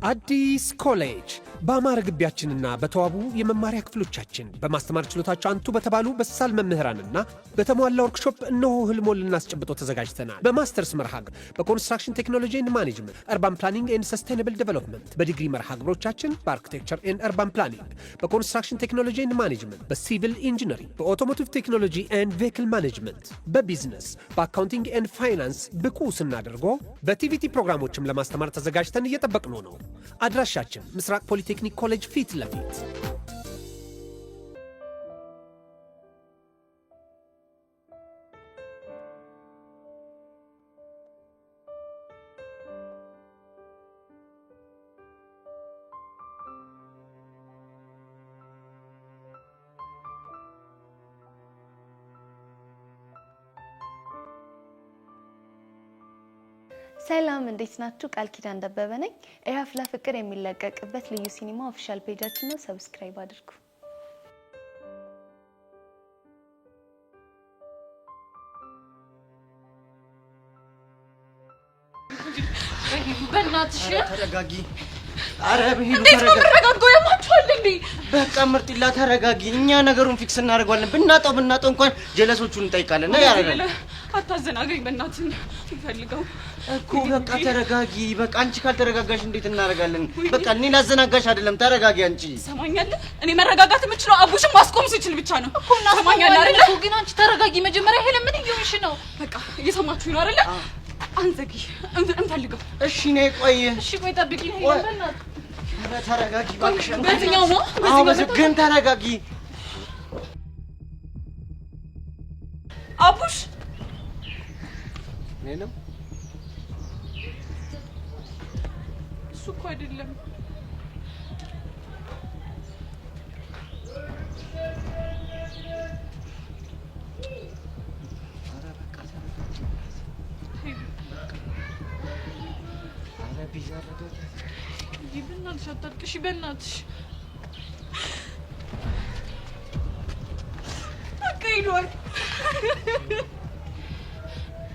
አዲስ ኮሌጅ በአማረ ግቢያችንና በተዋቡ የመማሪያ ክፍሎቻችን በማስተማር ችሎታቸው አንቱ በተባሉ በሳል መምህራንና በተሟላ ወርክሾፕ እነሆ ህልሞን ልናስጨብጦ ተዘጋጅተናል። በማስተርስ መርሃ ግብር በኮንስትራክሽን ቴክኖሎጂ ኤንድ ማኔጅመንት፣ አርባን ፕላኒንግ ኤንድ ሰስቴይነብል ዴቨሎፕመንት፣ በዲግሪ መርሃ ግብሮቻችን በአርኪቴክቸር ኤንድ አርባን ፕላኒንግ፣ በኮንስትራክሽን ቴክኖሎጂ ኤንድ ማኔጅመንት፣ በሲቪል ኢንጂነሪንግ፣ በኦቶሞቲቭ ቴክኖሎጂ ኤንድ ቬሂክል ማኔጅመንት፣ በቢዝነስ፣ በአካውንቲንግ ኤንድ ፋይናንስ ብቁ ስናደርጎ በቲቪቲ ፕሮግራሞችም ለማስተማር ተዘጋጅተን እየጠበቅነው ነው። አድራሻችን ምስራቅ ፖሊቴክኒክ ኮሌጅ ፊት ለፊት። ሰላም እንዴት ናችሁ? ቃል ኪዳን ደበበ ነኝ። የአፍላ ፍቅር የሚለቀቅበት ልዩ ሲኒማ ኦፊሻል ፔጃችን ነው። ሰብስክራይብ አድርጉ። በእናትሽ ተረጋጊ። አረ በሂሉ ተረጋጋ። ያማችኋል እንዴ? በቃ ምርጥላ ተረጋጊ። እኛ ነገሩን ፊክስ እናደርጋለን። ብናጣው እንኳን ጀለሶቹን እንጠይቃለን። እና ያረጋል። አታዘናገኝ በእናትህ ይፈልገው እኮ በቃ ተረጋጊ። በቃ አንቺ ካልተረጋጋሽ እንዴት እናደርጋለን? በቃ እኔ ላዘናጋሽ አይደለም። ተረጋጊ አንቺ። ሰማኛለህ? እኔ መረጋጋት የምችለው አቡሽን ማስቆም ስችል ብቻ ነው እኮ። ሰማኛለህ አይደል? ግን አንቺ ተረጋጊ መጀመሪያ። ይሄ ለምን እየሆንሽ ነው? በቃ እየሰማችሁኝ ነው አይደል? አንዘጊ እንፈልገው። እሺ ነይ ቆይ። እሺ ቆይ ጠብቂኝ። ይሄ በእናትህ ተረጋጊ እባክሽ። በዚህኛው ነው? በዚህኛው ግን ተረጋጊ። አቡሽ ነንም እሱ እኮ አይደለም። በእናትሽ አታልቅሽ። በእናትሽ በቃ ሂዷል።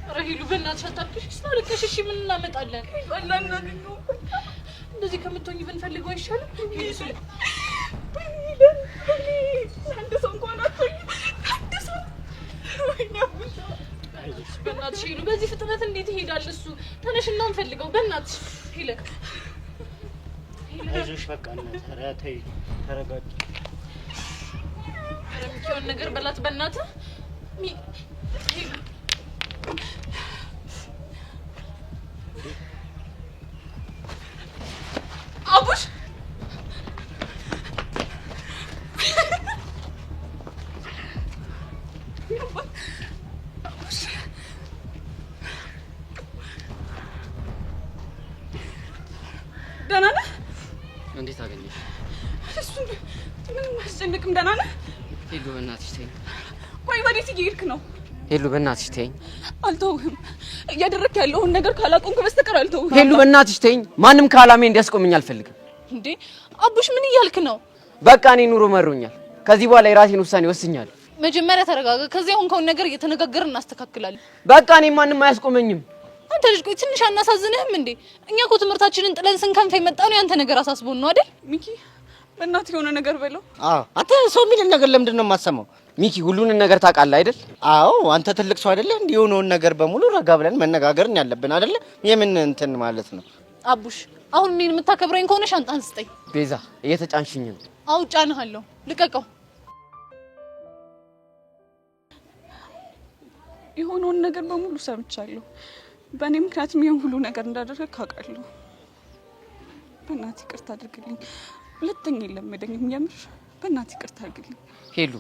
ኧረ ሂዱ በእናትሽ አታልቅሽ። ስታልቅሽ እሺ ምን እናመጣለን? አላናግኘው እንደዚህ ከምትሆኝ ብንፈልገው አይሻልም? አንድ ሰው እንኳን አትሆኝ። አንድ ሰው በእናትሽ ሂዱ። በዚህ ፍጥነት እንዴት ይሄዳል እሱ? ተነሽና እንፈልገው በእናትሽ ሂለክ። አይዞሽ በቃ ተይ ተረጋጊ። ኧረ የምትሆን ነገር በላት በእናትህ። አቡሽ ደህና ነህ? እንዴት አገኘሽ? እሱን ምንም አያስጨንቅም። ደህና ነህ? ሄሉ በእናትሽ ተይኝ። ቆይ ወዴት እየሄድክ ነው? ሄሉ በእናትሽ ተይኝ። አልተውህም። እያደረክ ያለውን ነገር ካላቆምክ በስተቀር አልተውህም። ሄሉ በእናትሽ ተይኝ። ማንም ከዓላሜ እንዲያስቆመኝ አልፈልግም። እንዴ አቡሽ ምን እያልክ ነው? በቃ እኔ ኑሮ መሮኛል። ከዚህ በኋላ የራሴን ውሳኔ ወስኛለሁ። መጀመሪያ ተረጋጋ። ከዚህ አሁን ከሆነ ነገር እየተነጋገርን እናስተካክላለን። በቃ እኔ ማንም አያስቆመኝም። አንተ ልጅ ቆይ ትንሽ አናሳዝንህም እንዴ? እኛ እኮ ትምህርታችንን ጥለን ስንከንፍ የመጣው ነው። ያንተ ነገር አሳስቦን ነው አይደል? ሚኪ በእናትህ የሆነ ነገር በለው። አዎ አንተ ሰው የሚልን ነገር ለምንድን ነው የማሰማው? ሚኪ ሁሉንም ነገር ታውቃለህ አይደል? አዎ አንተ ትልቅ ሰው አይደለ? እንዲህ የሆነውን ነገር በሙሉ ረጋ ብለን መነጋገርን ያለብን አይደለ? የምን እንትን ማለት ነው? አቡሽ አሁን እኔን የምታከብረኝ ከሆነ ሻንጣን ስጠኝ። ቤዛ እየተጫንሽኝ ነው። አውጫንሃለሁ። ልቀቀው። የሆነውን ነገር በሙሉ ሰምቻለሁ። በእኔ ምክንያቱም ይሄን ሁሉ ነገር እንዳደረግክ አውቃለሁ። በእናትህ ይቅርታ አድርግልኝ። ሁለተኛ የለመደኝም። የምር በእናትህ ይቅርታ አድርግልኝ። ሄሉ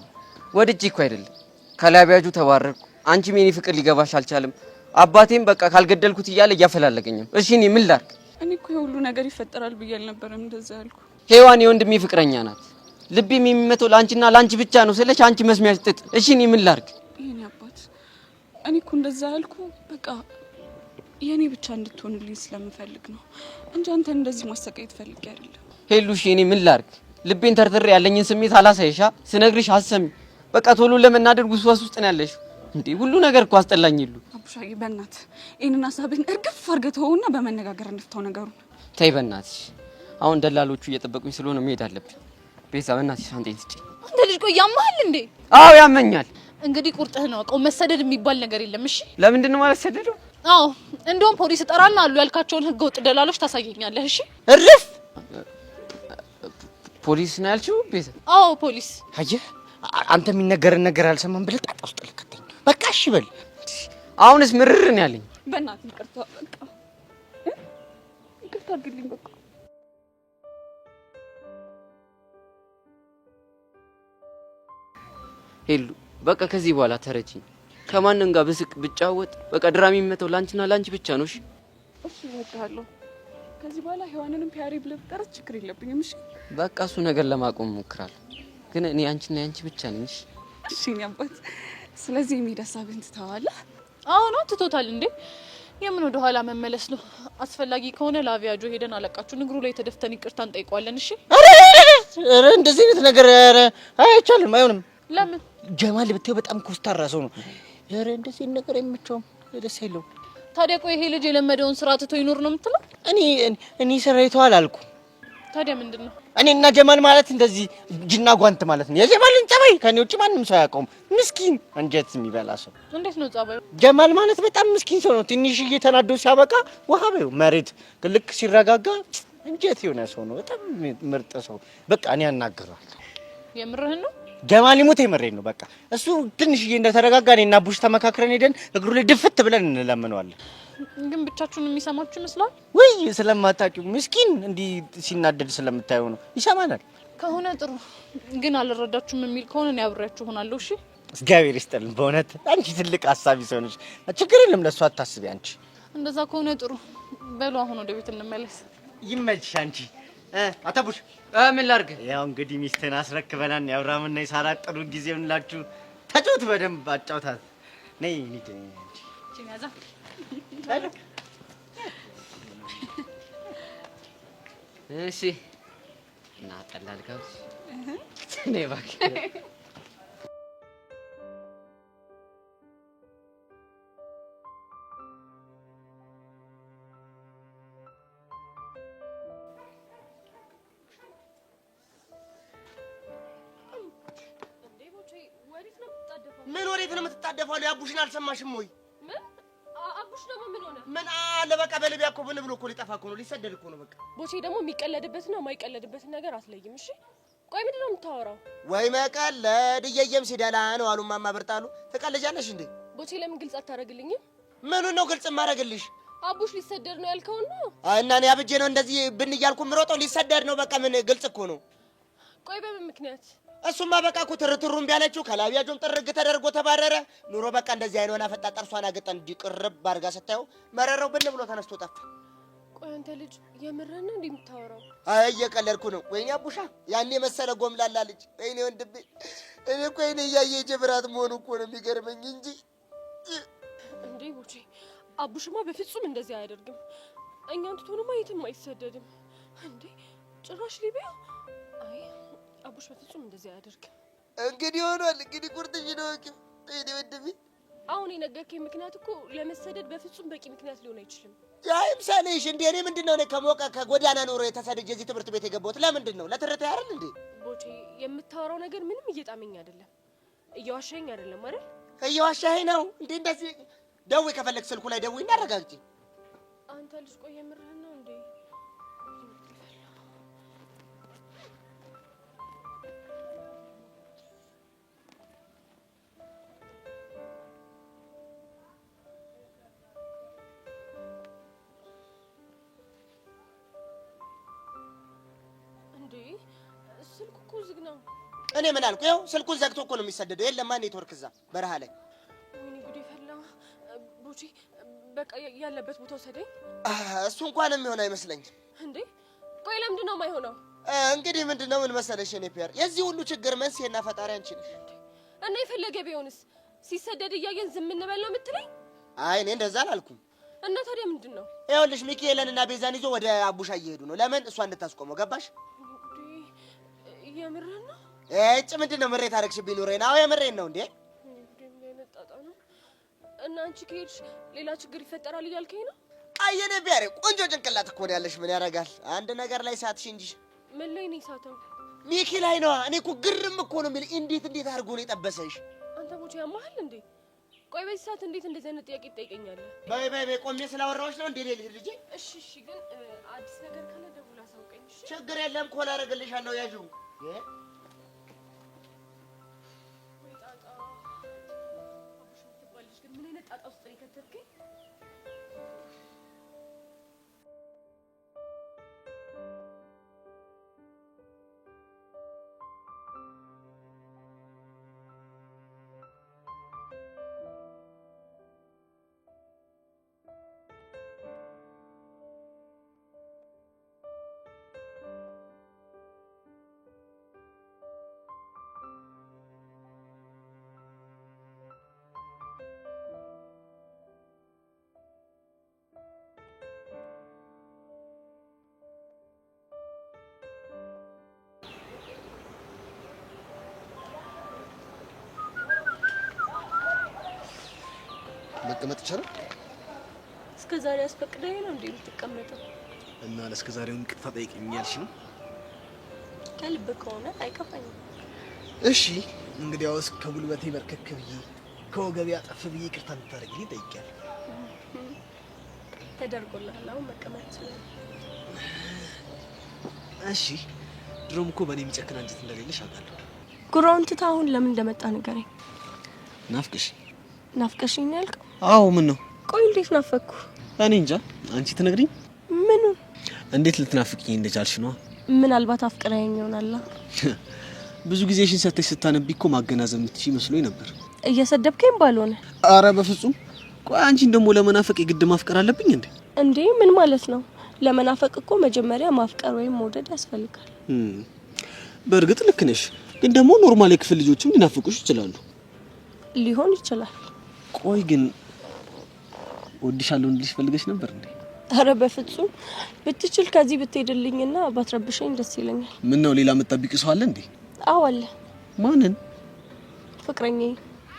ወድጄ እኮ አይደለም። ከላቢያጁ ተባረርኩ። አንቺም የኔ ፍቅር ሊገባሽ አልቻለም። አባቴም በቃ ካልገደልኩት እያለ እያፈላለገኝም። እሺ እኔ ምን ላድርግ? እኔ እኮ የሁሉ ነገር ይፈጠራል ብዬ አልነበረም እንደዛ ያልኩ። ሄዋን የወንድሜ ፍቅረኛ ናት። ልቤም የሚመተው ላንቺና ላንቺ ብቻ ነው ስለሽ አንቺ መስሚያሽ ጥጥ። እሺ እኔ ምን ላድርግ? የኔ አባት እኔ እኮ እንደዛ ያልኩ በቃ የኔ ብቻ እንድትሆንልኝ ስለምፈልግ ነው እንጂ አንተ እንደዚህ ማሰቃየት ፈልጌ አይደለም። ሄሉሽ እኔ ምን ላድርግ? ልቤን ተርትሬ ያለኝን ስሜት አላሳይሻ። ስነግርሽ አሰሚ። በቃ ቶሎ ለመናደድ ጉስዋስ ውስጥ ነው ያለሽ። እንዴ ሁሉ ነገር እኮ አስጠላኝ። ይሉ አቡሻዬ በእናትህ ይሄንን ሀሳብህን እርግፍ አድርገህ ተወውና በመነጋገር እንፍታው ነገሩን። ተይ በእናትሽ አሁን ደላሎቹ እየጠበቁኝ ስለሆነ መሄድ አለብኝ። ቤዛ በእናትሽ ሻንጤን ስጪ። አንተ ልጅ ቆይ ያማሃል እንዴ? አዎ ያመኛል። እንግዲህ ቁርጥህ ነው። አውቀው መሰደድ የሚባል ነገር የለም። እሺ ለምንድን ነው ማለት ሰደደው? አዎ እንደውም ፖሊስ እጠራና አሉ ያልካቸውን ህገወጥ ደላሎች ታሳየኛለህ። እሺ እርፍ። ፖሊስ ነው ያልሽው ቤዛ? አዎ ፖሊስ። አየህ አንተ የሚነገርን ነገር አልሰማም ብለህ ጣጣ ውስጥ ልከተኝ። በቃ እሺ በል። አሁንስ ምርር ነው ያለኝ። በእናትህ ይቅርታ በቃ ይቅርታ አድርግልኝ በቃ። ሄሉ በቃ ከዚህ በኋላ ተረጂኝ። ከማንም ጋር ብስቅ ብጫወት በቃ ድራሚ የሚመተው ላንቺና ላንቺ ብቻ ነው። እሺ እሺ እወድሃለሁ። ከዚህ በኋላ ሔዋንንም ፒያሪ ብለህ ብጠራት ችግር የለብኝም። እሺ በቃ እሱ ነገር ለማቆም እሞክራለሁ፣ ግን እኔ አንቺና ያንቺ ብቻ ነኝ። እሺ እሺ እኔ አባት። ስለዚህ የሚሄድ ሀሳብህን ትተዋለህ? አዎ ነው ትቶታል እንዴ? የምን ወደ ኋላ መመለስ ነው? አስፈላጊ ከሆነ ለአቪያጆ ሄደን አለቃችሁን እግሩ ላይ ተደፍተን ይቅርታ እንጠይቀዋለን። እሺ ኧረ እንደዚህ አይነት ነገር ኧረ አይቻልም፣ አይሆንም። ለምን? ጀማል ብታየው በጣም ኮስታራ ሰው ነው። ኧረ እንደዚህ ነገር አይመቸውም፣ ደስ አይለውም። ታዲያ ቆይ ይሄ ልጅ የለመደውን ስራ ትቶ ይኖር ነው የምትለው? እኔ ሰራይተዋል አልኩ። ታዲያ ምንድን ነው? እኔና ጀማል ማለት እንደዚህ እጅና ጓንት ማለት ነው። የጀማልን ጸባይ ከኔ ውጭ ማንም ሰው አያውቀውም። ምስኪን አንጀት የሚበላ ሰው። እንዴት ነው ጸባዩ? ጀማል ማለት በጣም ምስኪን ሰው ነው። ትንሽዬ ተናዶ ሲያበቃ ውሃ በይው መሬት ልክ ሲረጋጋ አንጀት የሆነ ሰው ነው። በጣም ምርጥ ሰው። በቃ እኔ አናግረዋለሁ። የምርህን ነው? ጀማል ይሙት የምሬን ነው። በቃ እሱ ትንሽዬ እንደተረጋጋ እኔና ቡሽ ተመካክረን ሄደን እግሩ ላይ ድፍት ብለን እንለምነዋለን። ግን ብቻችሁን የሚሰማችሁ ይመስላል ወይ? ስለማታውቂው ምስኪን እንዲህ ሲናደድ ስለምታየው ነው። ይሰማናል ከሆነ ጥሩ። ግን አልረዳችሁም የሚል ከሆነ እኔ አብሬያችሁ እሆናለሁ። እሺ እግዚአብሔር ይስጥልን። በእውነት አንቺ ትልቅ ሀሳቢ ሰው ነሽ። ችግር የለም ለእሱ አታስቢ አንቺ። እንደዛ ከሆነ ጥሩ። በሉ አሁን ወደ ቤት እንመለስ። ይመችሽ አንቺ። አታቡሽ ምን ላድርግ? ያው እንግዲህ ሚስትን አስረክበናል። የአብርሃምና የሳራ ጥሩ ጊዜውን ላችሁ ተጫወት፣ በደንብ አጫውታት። ነይ እንሂድ። እቺን ያዛ እሺ እና ጠላል ጋብዝ ነይ እባክህ። ምን ወዴት ነው የምትጣደፈው? አቡሽን አልሰማሽም ወይ? ምን አቡሽ ደግሞ ምን ሆነ? ምን አለ በቃ በልቢያ እኮ ብን ብሎ እኮ ሊጠፋ እኮ ነው፣ ሊሰደድ እኮ ነው። በቃ ቦቼ ደግሞ የሚቀለድበትና የማይቀለድበትን ነገር አትለይም። እሺ ቆይ ምንድን ነው የምታወራው? ወይ መቀለድ እየየም ሲደላ ነው አሉ ማማ ብርጣሉ። ትቀልጃለሽ እንዴ? ቦቼ ለምን ግልጽ አታደርግልኝም? ምኑን ነው ግልጽ የማደርግልሽ? አቡሽ ሊሰደድ ነው ያልከውን ነው? እና እኔ አብጄ ነው እንደዚህ ብን እያልኩ የምሮጠው? ሊሰደድ ነው በቃ። ምን ግልጽ እኮ ነው። ቆይ በምን ምክንያት? እሱማ በቃ እኮ ትርትሩም ቢያለችው ከላቢያጆም ጥርግ ተደርጎ ተባረረ። ኑሮ በቃ እንደዚህ አይነውና ፈጣ ጥርሷን አገጠን እንዲቅርብ አድርጋ ስታየው መረረው ብን ብሎ ተነስቶ ጠፋ። ቆይ አንተ ልጅ የምርህን ነው እንዴ የምታወራው? አይ እየቀለድኩ ነው። ወይኔ አቡሻ ያኔ መሰለ ጎምላላ ልጅ። ወይኔ ወንድሜ፣ እኔ እኮ እኔ እያየ ጀብራት መሆኑ እኮ ነው የሚገርመኝ እንጂ። እንዴ ቦቼ አቡሽማ በፍጹም እንደዚህ አያደርግም። እኛን ትቶንማ የትም አይሰደድም። እንዴ ጭራሽ ሊቢያ? አይ አቡሽ በፍጹም እንደዚህ አያደርግም። እንግዲህ ሆኗል። እንግዲህ ቁርጥሽ ነው። ወይኔ ወንድሜ፣ አሁን የነገርከኝ ምክንያት እኮ ለመሰደድ በፍጹም በቂ ምክንያት ሊሆን አይችልም። ያይምሳሌሽ እንዴ? እኔ ምንድነው እኔ ከሞቀ ከጎዳና ኑሮ የተሰደጀ እዚህ ትምህርት ቤት የገባሁት ለምንድን ነው? ለትርታ ያረል እንዴ? ቦቼ የምታወራው ነገር ምንም እየጣመኝ አይደለም። እየዋሻኝ አይደለም አይደል? እየዋሻኸኝ ነው እንዴ? እንደዚህ ደውይ፣ ከፈለግ ስልኩ ላይ ደውይ እናረጋግጪ። አንተ ልጅ ቆይ የምርህን ነው እንዴ? ስልኩ እኮ ዝግ ነው። እኔ ምን አልኩ? ይኸው ስልኩን ዘግቶ እኮ ነው የሚሰደደው። የለም ኔትወርክ እዛ በረሃ ላይ። ወይኔ ጉዴ ፈላ። ቦቼ በቃ ያለበት ቦታ ወሰደኝ። እሱ እንኳን የሚሆን አይመስለኝም። እንዴ ቆይ ለምንድን ነው የማይሆነው? እንግዲህ ምንድነው ምን መሰለሽ እኔ ፒየር፣ የዚህ ሁሉ ችግር መንስኤና ፈጣሪ አንቺ ነሽ። እና የፈለገ ቢሆንስ ሲሰደድ እያየን ዝም እንበል ነው የምትለኝ? አይ እኔ እንደዛ አላልኩም። እና ታዲያ ምንድን ነው? ይኸውልሽ ሚካኤልንና ቤዛን ይዞ ወደ አቡሻ እየሄዱ ነው። ለምን? እሷ እንድታስቆመው። ገባሽ? የምርህን ነው? እጭ ምንድነው ምሬት አደረግሽብኝ? ኑሬን? አዎ የምሬን ነው እንዴ። እና አንቺ ከሄድሽ ሌላ ችግር ይፈጠራል እያልከኝ ነው? አየኔ ቢያሬ ቆንጆ ጭንቅላት እኮ ነው ያለሽ። ምን ያረጋል አንድ ነገር ላይ ሳትሽ እንጂ። ምን ላይ ነው ሳተው? ሚኪ ላይ ነው። እኔ እኮ ግርም እኮ ነው የሚል እንዴት አድርጎ ነው የጠበሰሽ? አንተ ቦቼ ያማሃል እንዴ? ቆይ በዚህ ሰዓት እንዴት እንደዚህ አይነት ጥያቄ ትጠይቀኛለህ? በይ ቆሜ ስላወራሁሽ ነው እንዴ ልጅ? እሺ ግን አዲስ ነገር ካለ ደውል አሳውቀኝ። እሺ ችግር የለም ኮል አደርግልሻለሁ። ያዥው ወይ ጣጣ አቡሽ ትባልሽ ግን ምን አይነት ጣጣ ውስጥ ነው የከተትከኝ? መቀመጥ ይችላል። እስከዛሬ አስፈቅደኝ ነው እንዴ የምትቀመጠው? እና ለእስከዛሬው ይቅርታ ጠይቀኝ ያልሽ ነው? ከልብ ከሆነ አይከፋኝም። እሺ እንግዲያውስ ከጉልበቴ በርከክ ብዬ ከወገቤ አጠፍ ብዬ ይቅርታ እንድታደርጊልኝ ጠይቄያለሁ። ተደርጎልሃል። አሁን መቀመጥ ይችላል። እሺ ድሮም እኮ በእኔ የሚጨክን አንጀት እንደሌለሽ አውቃለሁ። ጉራውን ትተህ አሁን ለምን እንደመጣ ንገረኝ። ናፍቀሽኝ ነው ያልከው? አዎ ምን ነው? ቆይ እንዴት ናፈኩ? እኔ እንጃ። አንቺ ትነግሪኝ? ምኑ? እንዴት ልትናፍቅኝ እንደቻልሽ ነው? ምናልባት አፍቅረኸኝ ይሆናል። ብዙ ጊዜሽን ሰጥተሽ ስታነቢ እኮ ማገናዘብ የምትችይ መስሎኝ ነበር። እየሰደብከኝ ባልሆነ። አረ በፍጹም። ቆይ አንቺን ደግሞ ለመናፈቅ የግድ ማፍቀር አለብኝ እንዴ? እንዴ ምን ማለት ነው? ለመናፈቅ እኮ መጀመሪያ ማፍቀር ወይም መውደድ ያስፈልጋል። በእርግጥ ልክ ነሽ፣ ግን ደግሞ ኖርማል የክፍል ልጆችም ሊናፍቁሽ ይችላሉ። ሊሆን ይችላል። ቆይ ግን ወድሻለሁ እንድልሽ ፈልገሽ ነበር እንዴ? አረ በፍጹም። ብትችል ከዚህ ብትሄድልኝና ባትረብሸኝ ደስ ይለኛል። ምን ነው ሌላ የምትጠብቂው ሰው አለ እንዴ? አዎ አለ። ማንን? ፍቅረኛዬ።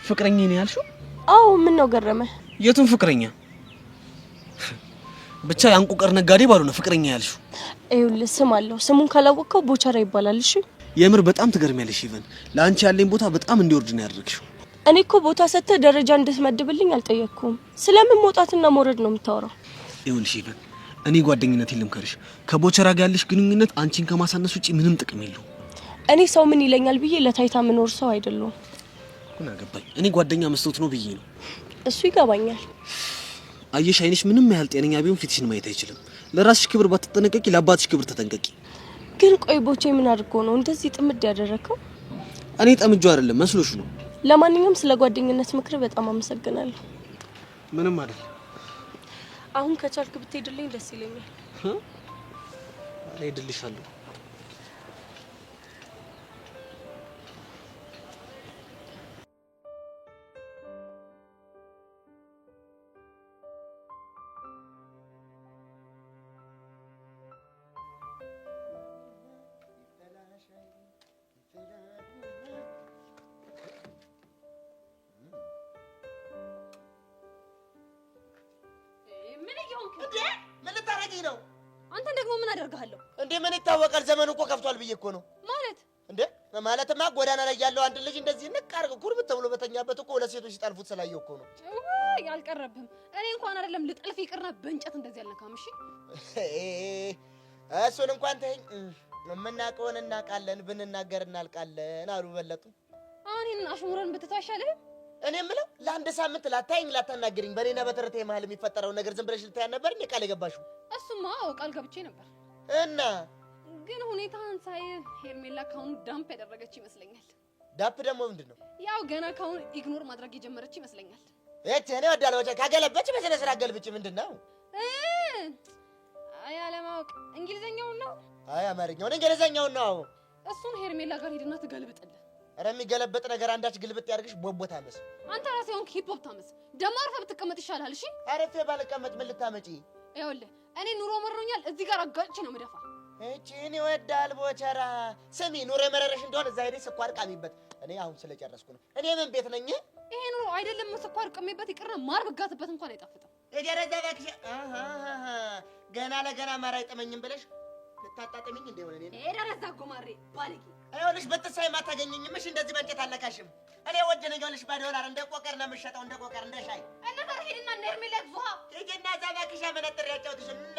ፍቅረኛዬ ነው ያልሽው? አዎ ምን ነው ገረመ? የቱን ፍቅረኛ? ብቻ ያንቁቀር ነጋዴ ባልሆነ ፍቅረኛ ያልሽው? ይኸውልህ ስም አለው። ስሙን ካላወቅከው ቦቸራ ይባላል። እሺ የምር በጣም ትገርሚያለሽ። ኢቨን ለአንቺ ያለኝ ቦታ በጣም እንዲወርድ ነው ያደረግሽው። እኔ እኮ ቦታ ሰጥተህ ደረጃ እንድትመድብልኝ አልጠየቅኩም። ስለምን መውጣትና መውረድ ነው የምታወራው? ይኸውልሽ ኢቨን እኔ ጓደኝነት ልምከርሽ፣ ከቦቸራ ጋር ያለሽ ግንኙነት አንቺን ከማሳነስ ውጪ ምንም ጥቅም የለውም። እኔ ሰው ምን ይለኛል ብዬ ለታይታ ምኖር ሰው አይደለሁም። ምን አገባኝ? እኔ ጓደኛ መስሎት ነው ብዬ ነው። እሱ ይገባኛል። አየሽ አይንሽ ምንም ያህል ጤነኛ ቢሆን ፊትሽን ማየት አይችልም። ለራስሽ ክብር ባትጠነቀቂ ለአባትሽ ክብር ተጠንቀቂ። ግን ቆይ ቦቼ ምን አድርጎ ነው እንደዚህ ጥምድ ያደረከው? እኔ ጠምጆ አይደለም መስሎሽ ነው። ለማንኛውም ስለ ጓደኝነት ምክር በጣም አመሰግናለሁ። ምንም አይደል። አሁን ከቻልክ ብትሄድልኝ ደስ ይለኛል። እሄድልሻለሁ። ምን ልታረጊ ነው? አንተን ደግሞ ምን አደርጋለሁ እንዴ? ምን ይታወቃል? ዘመኑ እኮ ከፍቷል ብዬ እኮ ነው። ማለት እንዴ ማለትማ ጎዳና ላይ ያለው አንድ ልጅ እንደዚህ ንቅ አድርገው ኩርብት ተብሎ በተኛበት እኮ ሁለት ሴቶች ሲጠልፉት ስላየው እኮ ነው። ያልቀረብህም እኔ እንኳን አይደለም ልጠልፍ ይቅርና በእንጨት እንደዚህ ያልነካም። እሺ እሱን እንኳን ተይኝ። የምናውቀውን እናውቃለን፣ ብንናገር እናልቃለን አሉ በለጡ። እኔን አሽሙረን ብትታሻለህ። እኔ የምለው ለአንድ ሳምንት ላታይኝ ላታናገሪኝ በኔና በተረቴ መሀል የሚፈጠረውን ነገር ዝም ብለሽ ልታያን ነበር እንዴ? ቃል የገባሽው? እሱማ ቃል ገብቼ ነበር እና ግን ሁኔታን ሳይ ሄርሜላ ካሁን ዳምፕ ያደረገች ይመስለኛል። ዳፕ ደግሞ ምንድን ነው? ያው ገና ካሁን ኢግኖር ማድረግ የጀመረች ይመስለኛል። እቺ እኔ ወዳለው ካገለበች በስነ ስርዓት ገልብጭ። ምንድን ነው? አይ አለማወቅ። እንግሊዘኛውን ነው? አይ አማርኛውን እንግሊዘኛውን ነው። እሱን ሄርሜላ ጋር ሄድና ትገልብጥልህ። ኧረ የሚገለበጥ ነገር አንዳች ግልብጥ ያድርግሽ። ቦቦ ታመስ። አንተ ራስህ ሆንክ ሂፕ ሆፕ ታመስ። ደሞ አርፈህ ብትቀመጥ ይሻላል። እሺ አረፌ ባልቀመጥ ምን ልታመጪ? ይኸውልህ እኔ ኑሮ መሮኛል። እዚህ ጋር አጋጭ ነው መደፋ። እቺን ይወዳል ቦቸራ። ስሚ ኑሮ የመረረሽ እንደሆነ እዛ ሄደሽ ስኳር ቃሚበት። እኔ አሁን ስለጨረስኩ ነው። እኔ ምን ቤት ነኝ? ይሄ ኑሮ አይደለም ስኳር ቅሜበት ይቅርና ማር ብጋትበት እንኳን አይጣፍጥም። እደረዛ እባክሽ። ገና ለገና ማር አይጠመኝም ብለሽ ልታጣጥሚኝ እንደሆነ እኔ እደረዛ ጎማሬ ባልቂ አይሆንሽ በጥሳይ ማታገኘኝም። እሺ እንደዚህ በእንጨት አለካሽም። እኔ ወደ ነው ይኸውልሽ በዶላር እንደ ቆቀር ነው የምሸጠው እንደ ቆቀር እንደ ሻይ እና ታርሂድና ነርሚለት ዙሃ ሂጂና እዛ እባክሽ መነጥር ያጫውትሽ ምን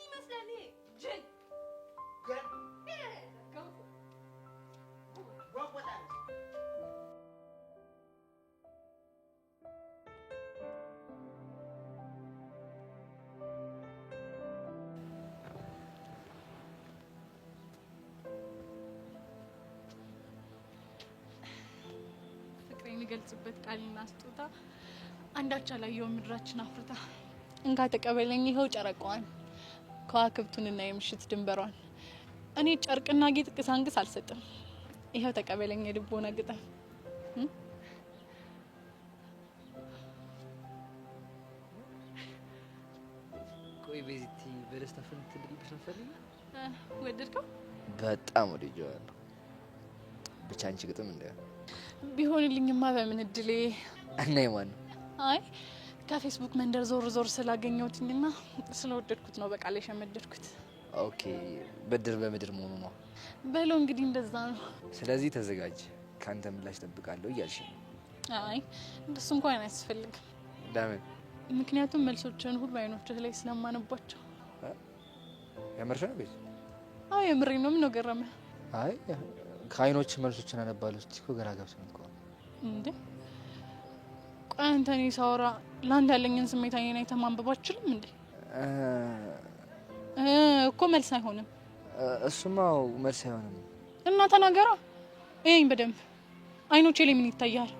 ይመስላል ይሄ ጅል የሚገልጽበት ቃልና ስጦታ አንዳች አላየው ምድራችን አፍርታ እንካ ተቀበለኝ ይኸው ጨረቃዋን ከዋክብቱንና የምሽት ድንበሯን እኔ ጨርቅና ጌጥ ቅሳንግስ አልሰጥም ይኸው ተቀበለኝ የልቦና ግጥም ቆይ ቤዚቲ በደስታ ፈንት ልልብሽ ነው ፈልኝ ወደድከው በጣም ወድጄዋለሁ ብቻ አንቺ ግጥም እንደ ቢሆንልኝማ በምን እድሌ እና የማን አይ ከፌስቡክ መንደር ዞር ስላገኘሁትኝና ስለወደድኩት ነው በቃ ላይ ሸመደድኩት ኦኬ በድር በምድር መሆኑ ነው በለው እንግዲህ እንደዛ ነው ስለዚህ ተዘጋጅ ካንተ ምላሽ ጠብቃለሁ እያልሽ አይ እንደሱ እንኳን አያስፈልግም ለምን ምክንያቱም መልሶችን ሁሉ አይኖችህ ላይ ስለማነባቸው ያመርሽ ነው ቤት አይ የምሬን ነው ምን ነው ገረመ አይ ከአይኖች መልሶችን አነባለሁ እስቲ እኮ ግራ ገብቶኝ እኮ እንዴ ቆይ አንተ እኔ ሳወራ ላንተ ያለኝን ስሜት አይኔ ተማንበብ አትችልም እንዴ እኮ መልስ አይሆንም እሱማ መልስ አይሆንም እና ተናገራ እየኝ በደንብ አይኖቼ ላይ ምን ይታያል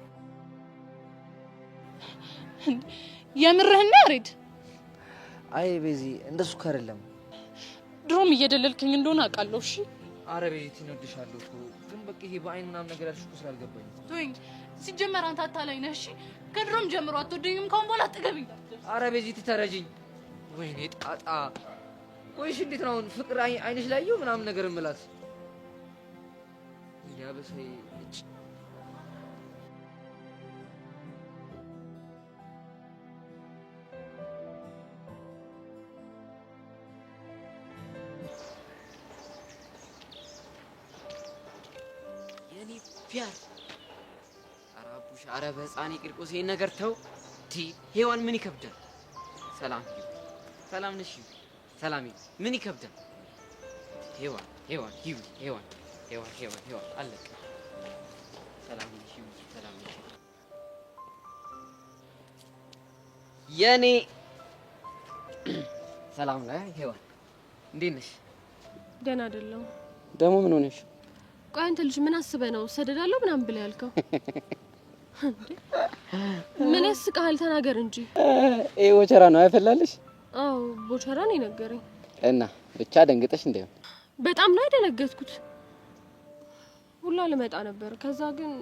የምርህና ያሬድ አይ ቤዚ እንደሱ ካረለም ድሮም እየደለልከኝ እንደሆነ አውቃለሁ እሺ አረ ቤዚቲ እንወድሻለሁ እኮ ግን በቃ ይሄ በአይን ምናምን ነገር ያልሽኩ ስላልገባኝ ቶኝ ሲጀመር አንተ አታላይ ነህ እሺ ከድሮም ጀምሮ አትወደኝም ካሁን በኋላ አትገቢኝ አረ ቤዚቲ ተረጂኝ ወይኔ ጣጣ ወይሽ እንዴት ነው ፍቅር አይንሽ ላይ ይው ምናምን ነገር እምላት ያበሰይ እጭ የኔ ፒያር አራቡሽ አረ በህፃኔ ቂርቆስ ይሄን ነገር ተው ዲ ሄዋን ምን ይከብዳል ሰላም ነሽ ሰላም ምን ይከብዳል ሄዋን አለቀ ሰላም ነሽ የኔ ሰላም ላይ ሄዋን እንዴት ነሽ ደህና አይደለም ደግሞ ምን ሆነሽ ቆይ አንተ ልጅ ምን አስበህ ነው ሰደዳለሁ ምናምን ብለህ ያልከው ምን ያስቃል ተናገር እንጂ ኤ ወቸራ ነው አይፈላልሽ አው ቦቸራ ነው ነገረኝ እና ብቻ ደንግጠሽ እንደው በጣም ነው የደነገጥኩት ሁላ ልመጣ ነበር ከዛ ግን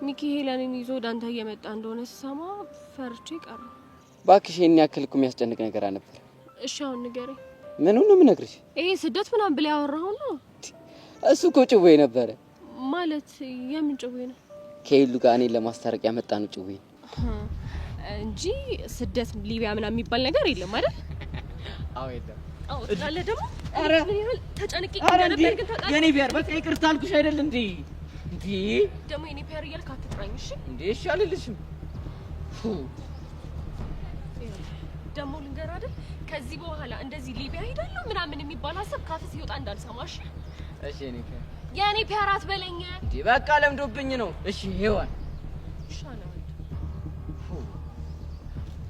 ሚኪ ሄለንን ይዞ ዳንታ እየመጣ እንደሆነ ሰማ ፈርቼ ቀረ ባክሽ የኔ ያክል እኮ የሚያስጨንቅ ነገር አልነበር እሺ አሁን ንገረኝ ምኑን ነው የምነግርሽ ይሄ ስደት ምናምን ብለህ ያወራኸው ነው እሱ እኮ ጭዌ ነበረ ማለት የምን ጭዌ ነው ከሄሉ ጋር እኔን ለማስታረቅ ያመጣነው ጭዌ እንጂ ስደት ሊቢያ ምናምን የሚባል ነገር የለም አይደል አዎ የለም አዎ ታለ ደግሞ አረ ተጨንቄ ነበር ግን ታውቃለህ የኔ ቢያር በቃ ይቅርታ አልኩሽ አይደል እንዴ ደግሞ የኔ ፒያር እያልክ አትጥራኝ እሺ እንዴ እሺ አልልሽም ደግሞ ልንገርህ አይደል ከዚህ በኋላ እንደዚህ ሊቢያ ሄዳለሁ ምናምን የሚባል ሀሳብ ካፍህ ሲወጣ እንዳልሰማሽ እሺ የኔ ፒያር አትበለኝ እንዴ በቃ ለምዶብኝ ነው እሺ ሄዋን ሻላ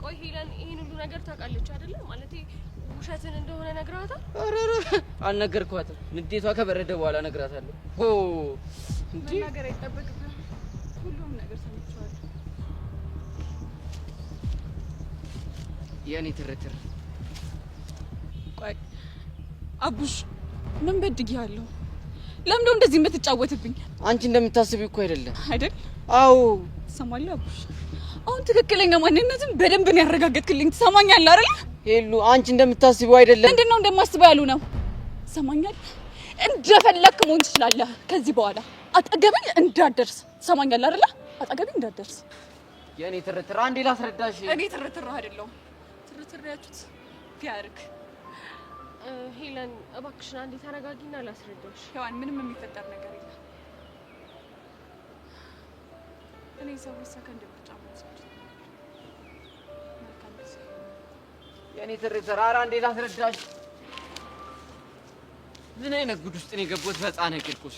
ቆይ ሄለን ይሄን ሁሉ ነገር ታውቃለች አይደል ማለት ውሸትን እንደሆነ ነግራታል አረረ አልነገርኳትም ንዴቷ ከበረደ በኋላ ነግራታለሁ እንዴ ነገር አይጠበቅብህም ሁሉም ነገር ሰምቻለሁ የኔ ትርትር ቆይ አቡሽ ምን በድጊያለሁ ለምን እንደዚህ የምትጫወትብኝ አንቺ እንደምታስቢው እኮ አይደለም አይደል አዎ ሰማለሁ አቡሽ አሁን ትክክለኛ ማንነትን በደንብ ነው ያረጋገጥክልኝ ትሰማኛለህ አይደል ሄሉ አንቺ እንደምታስቢው አይደለም ምንድነው እንደማስበው ያሉ ነው ሰማኛለህ እንደፈለክ መሆን ትችላለህ ከዚህ በኋላ አጠገብኝ እንዳትደርስ ሰማኛለህ አይደል አጠገብኝ እንዳትደርስ የኔ ትርትር አንዴ ላስረዳሽ እኔ ትርትር አይደለም ተርትሪያችሁት ቢያርክ ሄለን እባክሽን አንዴ ተረጋጊና ላስረዳሽ። ሔዋን ምንም የሚፈጠር ነገር የለም። እኔ ሰዎች ሰከንድ ብቻ መውሰድ መልካም ጊዜ። የኔ ትርትር ኧረ እንዴት አስረዳሽ? ምን አይነት ጉድ ውስጥ ነው የገቡት? በሕፃን ቂርቆስ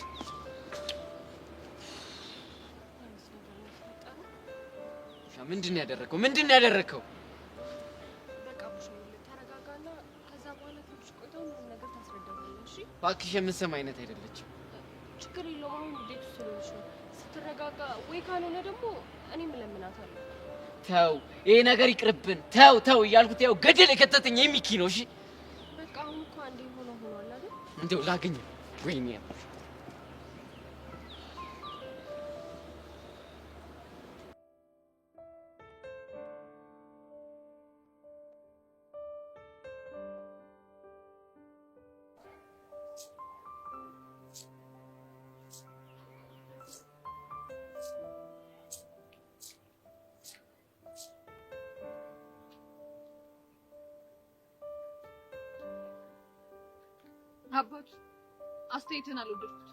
ምንድን ነው ያደረከው? ምንድን ነው ያደረከው? በቃ አቡሽ ተረጋጋና ከዛ በኋላ ትንሽ ቆይተው ምንም ነገር ታስረዳኛለሽ። እሺ እባክሽ የምትሰማ አይነት አይደለችም። ችግር የለውም። አሁን ቤት ውስጥ ስለሆንሽ ነው። ስትረጋጋ ወይ ካልሆነ ደግሞ እኔም እለምናታለሁ። ተው ይሄ ነገር ይቅርብን። ተው ተው እያልኩት ያው ገደል የከተተኝ የሚኪ ነው። እሺ በቃ አሁን እኮ አንዴ ሆኗል አይደል? እንደው ላግኝ ወይኔ አባቱ አስተያየትን አልወደድኩት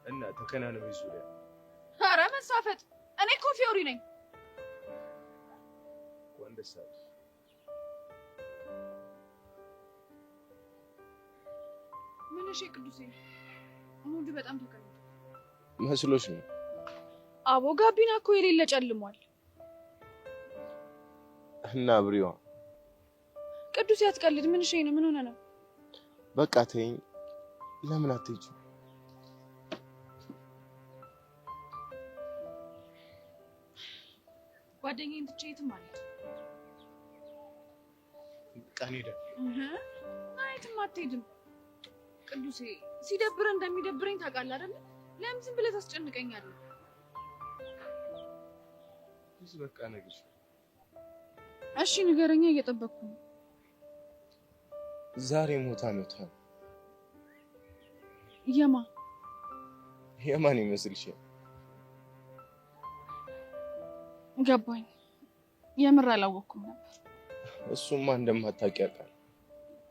እና ተከናነብ ዙሪያ ኧረ መሳፈጥ እኔ እኮ ፊዮሪ ነኝ። ወንደሳ ምን እሺ ቅዱሴ ሙድ በጣም ተቀምጧል መስሎሽ ነው? አቦ ጋቢና እኮ የሌለ ጨልሟል። እና ብሪዋ ቅዱሴ አትቀልድ። ምን እሺ ነው? ምን ሆነ ነው? በቃ ተይኝ። ለምን አትሄጂ? ጓደኛዬን ትቼ የትም አልሄድም። በቃ እንሄዳለን። የትም አትሄድም ቅዱሴ። ሲደብረህ እንደሚደብረኝ ታውቃለህ አይደል? ለምን ዝም ብለህ ታስጨንቀኛለህ? በቃ ነገርሽ እሺ ንገረኛ፣ እየጠበቅኩ ነው። ዛሬ ሞታ ነው። የማን ይመስልሻል? ገባኝ። የምር አላወቅኩም ነበር። እሱማ እንደማታውቂ ያውቃል።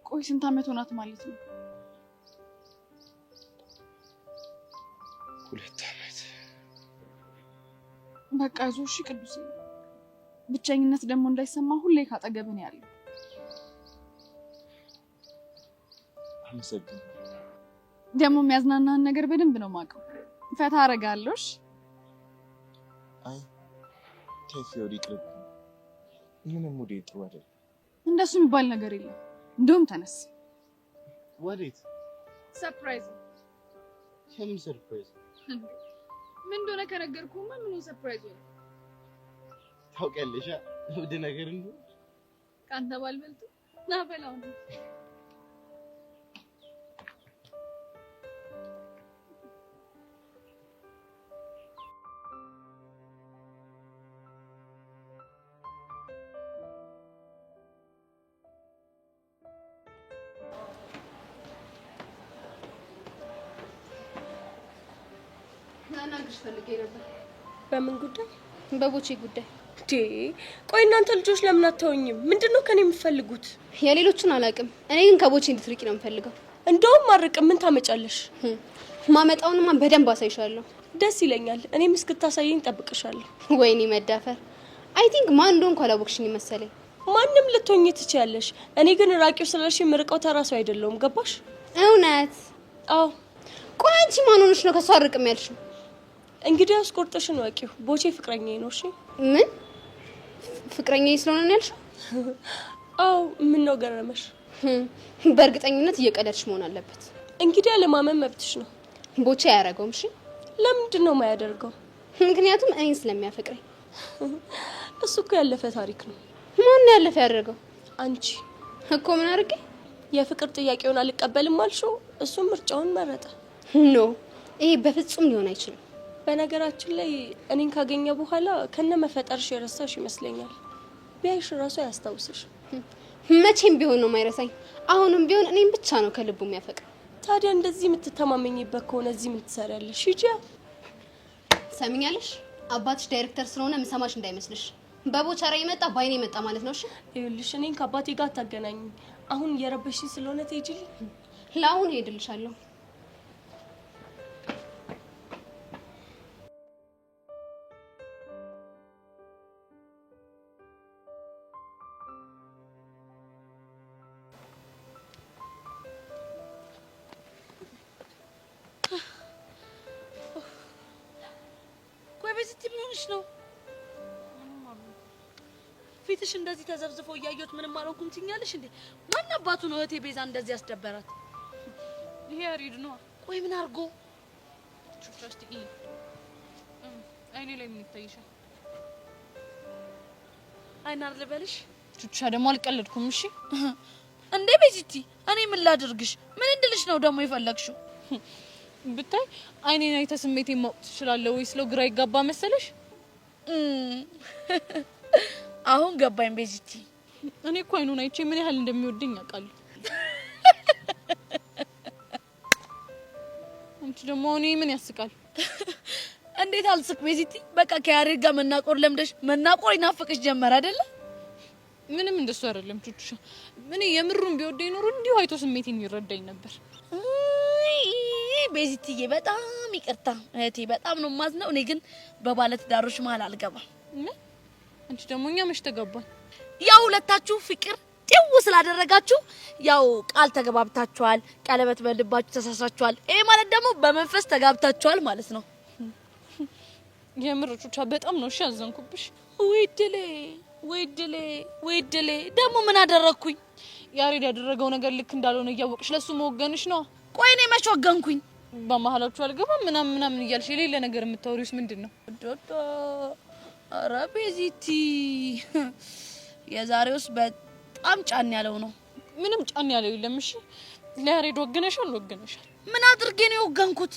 ቆይ ስንት ዓመት ሆናት ማለት ነው? 2 ዓመት። በቃ አይዞህ እሺ ቅዱሴ። ብቸኝነት ደግሞ እንዳይሰማ ሁሌ ካጠገብህ ነው ያለው። አመሰግናለሁ። ደግሞ የሚያዝናናህን ነገር በደንብ ነው የማውቀው። ፈታ አደርጋለሁ። እሺ አይ ፊዮሪ ቅርብ ምንም ሙዴ ጥሩ አይደለም። እንደሱ የሚባል ነገር የለም። እንደውም ተነስ። ወዴት? ሰርፕራይዝ። የምን ሰርፕራይዝ? ምን እንደሆነ ከነገርኩህማ ምን ሰርፕራይዝ ነው? ታውቂያለሽ እብድ ነገር እንደሆነ ካንተ ባልበልጥ ና በላው ነው። ናናግሽ ፈልጌ ነበር። በምን ጉዳይ? በቦቼ ጉዳይ። ቆይ እናንተ ልጆች ለምን አታውኝም? ምንድነው ከኔ የምትፈልጉት? የሌሎችን አላውቅም። እኔ ግን ከቦቼ እንድትርቂ ነው የምፈልገው። እንደውም ማርቅ ምን ታመጫለሽ? ማመጣውንማ በደንብ አሳይሻለሁ። ደስ ይለኛል። እኔም እስክታሳየኝ ጠብቅሻለሁ። ወይኔ መዳፈር። አይ ቲንክ ማን እንደሆንኩ አላወቅሽኝ መሰለኝ። ማንም ልትሆኚ ትችያለሽ። እኔ ግን ራቂው ስለሽ ምርቀው ተራሱ አይደለሁም። ገባሽ? እውነት? አዎ። ቆይ አንቺ ማን ሆነሽ ነው ከሷ አርቅም ያልሽው? እንግዲህ አስቆርጥሽን ወቂው። ቦቼ ፍቅረኛዬ ነው። እሺ። ምን ፍቅረኛዬ ስለሆነ ነው ያልሽው? አዎ። ምን ነው ገረመሽ? በእርግጠኝነት እየቀለድሽ መሆን አለበት። እንግዲህ አለማመን መብትሽ ነው። ቦቼ አያረገውም። እሺ። ለምንድን ነው የማያደርገው? ምክንያቱም እኔን ስለሚያፈቅረኝ። እሱ እኮ ያለፈ ታሪክ ነው። ማን ነው ያለፈ ያደረገው? አንቺ እኮ ምን አድርጌ? የፍቅር ጥያቄውን አልቀበልም አልሽው፣ እሱ ምርጫውን መረጠ። ኖ ይሄ በፍጹም ሊሆን አይችልም። በነገራችን ላይ እኔን ካገኘ በኋላ ከነ መፈጠርሽ የረሳሽ ይመስለኛል። ቢያይሽ ራሱ ያስታውስሽ። መቼም ቢሆን ነው የማይረሳኝ። አሁንም ቢሆን እኔን ብቻ ነው ከልቡ የሚያፈቅር። ታዲያ እንደዚህ የምትተማመኝበት ከሆነ እዚህ ምን ትሰሪያለሽ? ሂጂ። ሰሚኛለሽ? አባትሽ ዳይሬክተር ስለሆነ ምሰማሽ እንዳይመስልሽ። በቦቸራ ይመጣ ባይኔ መጣ ማለት ነው። እሺ ይኸውልሽ እኔን ከአባቴ ጋር ታገናኝ። አሁን እየረበሽኝ ስለሆነ ትሄጂልኝ። ለአሁን ሄድልሻለሁ። ቆይ በዚህ ምን ሆነሽ ነው? ፊትሽ እንደዚህ ተዘብዝፎ እያየሁት ምንም አልሆንኩም ትኛለሽ እንዴ? ማን አባቱ ነው እህቴ ቤዛ እንደዚህ ያስደበራት? ይሄ ያሬድ ነው። ቆይ ምን አርጎ? ቹቻስቲ አይኔ ላይ ምን ይታይሻል? አይናር ልበልሽ? ቹቻ ደግሞ አልቀለድኩም። እሺ እንዴ ቤዚቲ እኔ ምን ላድርግሽ? ምን እንድልሽ ነው ደግሞ የፈለግሽው? ብታይ አይኔን አይተ ስሜቴን ማወቅ ትችላለህ ወይስ ለው ግራ ይጋባ መሰለሽ? አሁን ገባኝ ቤዚቲ። እኔ እኮ አይኑን አይቼ ምን ያህል እንደሚወደኝ አውቃለሁ። አንቺ ደግሞ እኔ ምን ያስቃል? እንዴት አልስቅ ቤዚቲ? በቃ ከያሬድ ጋር መናቆር ለምደሽ መናቆር ይናፍቅሽ ጀመር አይደለ? ምንም እንደሱ አይደለም ቹቹሻ። ምን የምሩን ቢወደኝ ኖሮ እንዲሁ አይቶ ስሜቴን ይረዳኝ ነበር። ቤዚቲዬ በጣም ይቅርታ እህቴ፣ በጣም ነው ማዝነው። እኔ ግን በባለት ዳሮች መሀል አልገባም። አንቺ ደግሞ እኛ መች ተጋባን? ያው ሁለታችሁ ፍቅር ጤው ስላደረጋችሁ ያው ቃል ተገባብታችኋል፣ ቀለበት በልባችሁ ተሳሳችኋል። ይሄ ማለት ደግሞ በመንፈስ ተጋብታችኋል ማለት ነው። የምር ቹቻ በጣም ነው እሺ ያዘንኩብሽ። ወይድሌ ደግሞ ምን አደረኩኝ? ያሬድ ያደረገው ነገር ልክ እንዳልሆነ እያወቅሽ ለሱ መወገንሽ ነው። ቆይ እኔ መች ወገንኩኝ? በመሀላችሁ አልገባም ምናምን እያልሽ የሌለ ነገር የምታወሪውስ ምንድነው? ዶዶ ኧረ ቤዚቲ የዛሬውስ በጣም ጫን ያለው ነው። ምንም ጫን ያለው የለም። እሺ ለያሬድ ወገነሻል። ምን አድርጌ ነው የወገንኩት?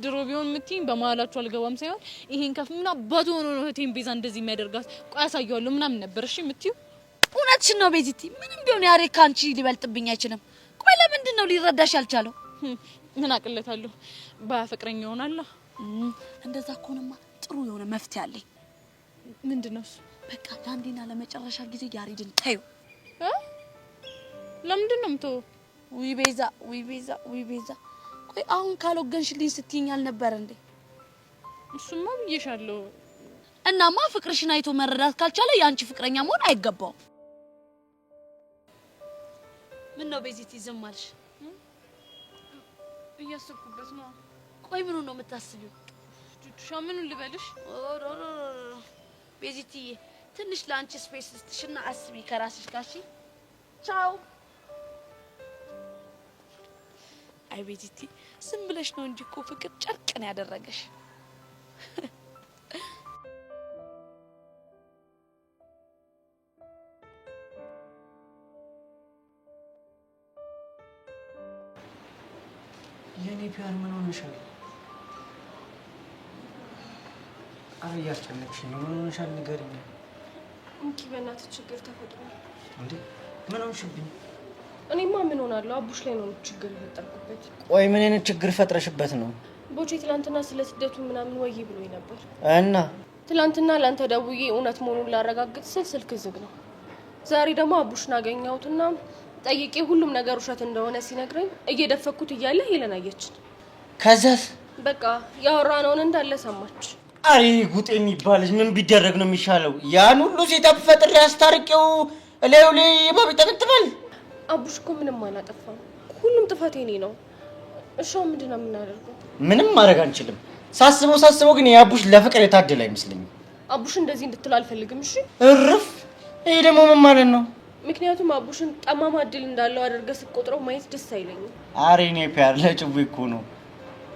ድሮ ቢሆን ምትይኝ በመሀላችሁ አልገባም ሳይሆን ይሄን ከፍ ምን አባቱ ሆኖ ነው እህቴን ቤዛ እንደዚህ የሚያደርጋት? ቆይ አሳየዋለሁ ምናምን ነበር። እሺ ምትይው እውነትሽን ነው ቤዚቲ። ምንም ቢሆን ያሬድ ካንቺ ሊበልጥብኝ አይችልም። ቆይ ለምንድን ነው ሊረዳሽ ያልቻለው? ምን አቅለታለሁ? ባፈቅረኝ ይሆናል። እንደዛ ከሆነማ ጥሩ የሆነ መፍትሄ አለኝ። ምንድነው እሱ? በቃ ለአንዴና ለመጨረሻ ጊዜ ያሬድን ታዩ። ለምንድን ነው የምተው? ውይ ቤዛ ቆይ አሁን ካልወገንሽልኝ ስትይኝ አልነበር እንዴ? እሱማ ብዬሻለሁ። እናማ ፍቅርሽን አይቶ መረዳት ካልቻለ ያንቺ ፍቅረኛ መሆን አይገባው። ምን ነው ቤዚቲ ዝም አልሽ? እያሰብኩበት ነው። ቆይ ምኑ ነው የምታስቢው? ቹቹሻ ምኑን ልበልሽ? ቤዚቲ ትንሽ ለአንቺ ስፔስ ልስጥሽና አስቢ ከራስሽ ጋር። እሺ ቻው። አይ ቤዚቲ ዝም ብለሽ ነው እንጂ እኮ ፍቅር ጨርቅ ነው ያደረገሽ። የኔ ፒያር ምን ሆነሻል? አረ እያስጨነቅሽ ነው። ምን ሆነሻል ንገሪኝ። እንኪ በእናትህ ችግር ተፈጥሯል። እንዴ ምን ሆንሽብኝ? እኔማ ምን ሆናለሁ? አቡሽ ላይ ነው ችግር የፈጠርኩበት። ቆይ ምን አይነት ችግር ፈጥረሽበት ነው? ቦቼ ትላንትና ስለ ስደቱ ምናምን ወይ ብሎኝ ነበር እና ትላንትና ላንተ ደውዬ እውነት መሆኑን ላረጋግጥ ስል ስልክ ዝግ ነው። ዛሬ ደግሞ አቡሽን አገኘሁትና ጠይቄ ሁሉም ነገር ውሸት እንደሆነ ሲነግረኝ እየደፈኩት እያለ ሄለን አየችን። ከዛስ በቃ ያወራነውን እንዳለ ሰማች። አሬ ጉጤ የሚባልሽ ምን ቢደረግ ነው የሚሻለው? ያን ሁሉ ሴታፕ ፈጥሬ አስታርቄው እላዩ ላይ ባቢጠብጥባል። አቡሽ እኮ ምንም አላጠፋም። ሁሉም ጥፋት የኔ ነው። እሺ ምንድን ነው የምናደርገው? ምንም ማድረግ አንችልም። ሳስበው ግን የአቡሽ ለፍቅር የታደለ አይመስለኝም። አቡሽ እንደዚህ እንድትል አልፈልግም። እሺ እርፍ። ይሄ ደግሞ ምን ማለት ነው? ምክንያቱም አቡሽን ጠማማ እድል እንዳለው አድርገህ ስትቆጥረው ማየት ደስ አይለኝም። አሬ እኔ ፒያር ለጭቡ እኮ ነው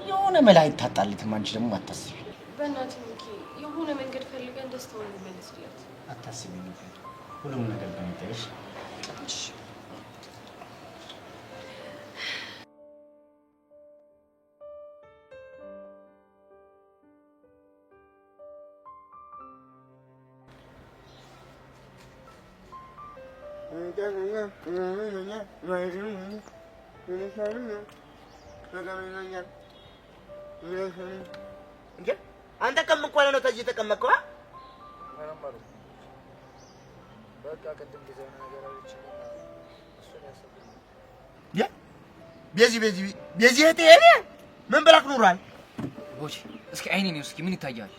የሆነ መላ አይታጣልትም። አንቺ ደግሞ አታስቢ። በእናትህ ሚኪ የሆነ መንገድ ፈልገን ደስታውን እንመልስለት። አታስቢ ነበር ሁሉም ነገር በሚታይሽ። እሺ አንተ ከምን ቆለ ነው ተዚህ ተቀመጥከው? አማሩ በቃ ቅድም ጊዜው ነገር አለችኝና እሱን ያሰብኩኝ ቤዚ እህቴ እኔ ምን ብላክ ኑሯል? ቦቼ እስኪ አይኔ ነው እስኪ ምን ይታያል?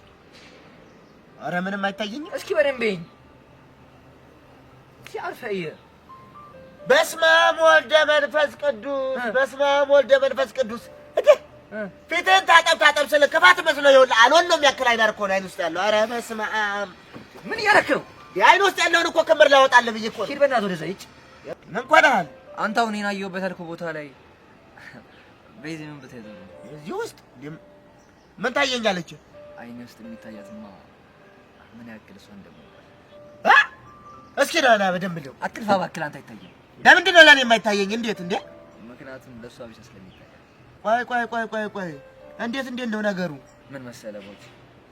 አረ ምንም አይታየኝም። እስኪ በደንብ ይኝ ሲአርፈይ በስመ አብ ወልደ መንፈስ ቅዱስ በስመ አብ ወልደ መንፈስ ቅዱስ እቴ ፊትህን ታጠብ ስለ ክፋት መስሎ ይኸውልህ አልሆን ነው የሚያክል አይናር እኮ ነው አይን ውስጥ ያለው። አረ በስመ አብ ምን እያደረክ ነው? የአይን ውስጥ ያለውን እኮ ክምር ላወጣልህ ብዬሽ እኮ። ሂድ በእናትህ ወደዛ ሂድ። ምን ቆዳል አንተ አሁን እኔን አየሁበት ያልኩህ ቦታ ላይ ቤዚ ምን ብትሄድ ነው? እዚህ ውስጥ ምን ታየኛለች? አይኔ ውስጥ የሚታያትማ ምን ያክል እሷ እንደምወዳት እስኪ ና በደንብ ለው አትልፋ እባክህ። አንተ አይታየም። ለምንድን ነው ለኔ የማይታየኝ? እንዴት እንዴ? ምክንያቱም ለሷ ብቻ ስለሚታይ። ቆይ እንዴት ነው ነገሩ? ምን መሰለህ ቦቼ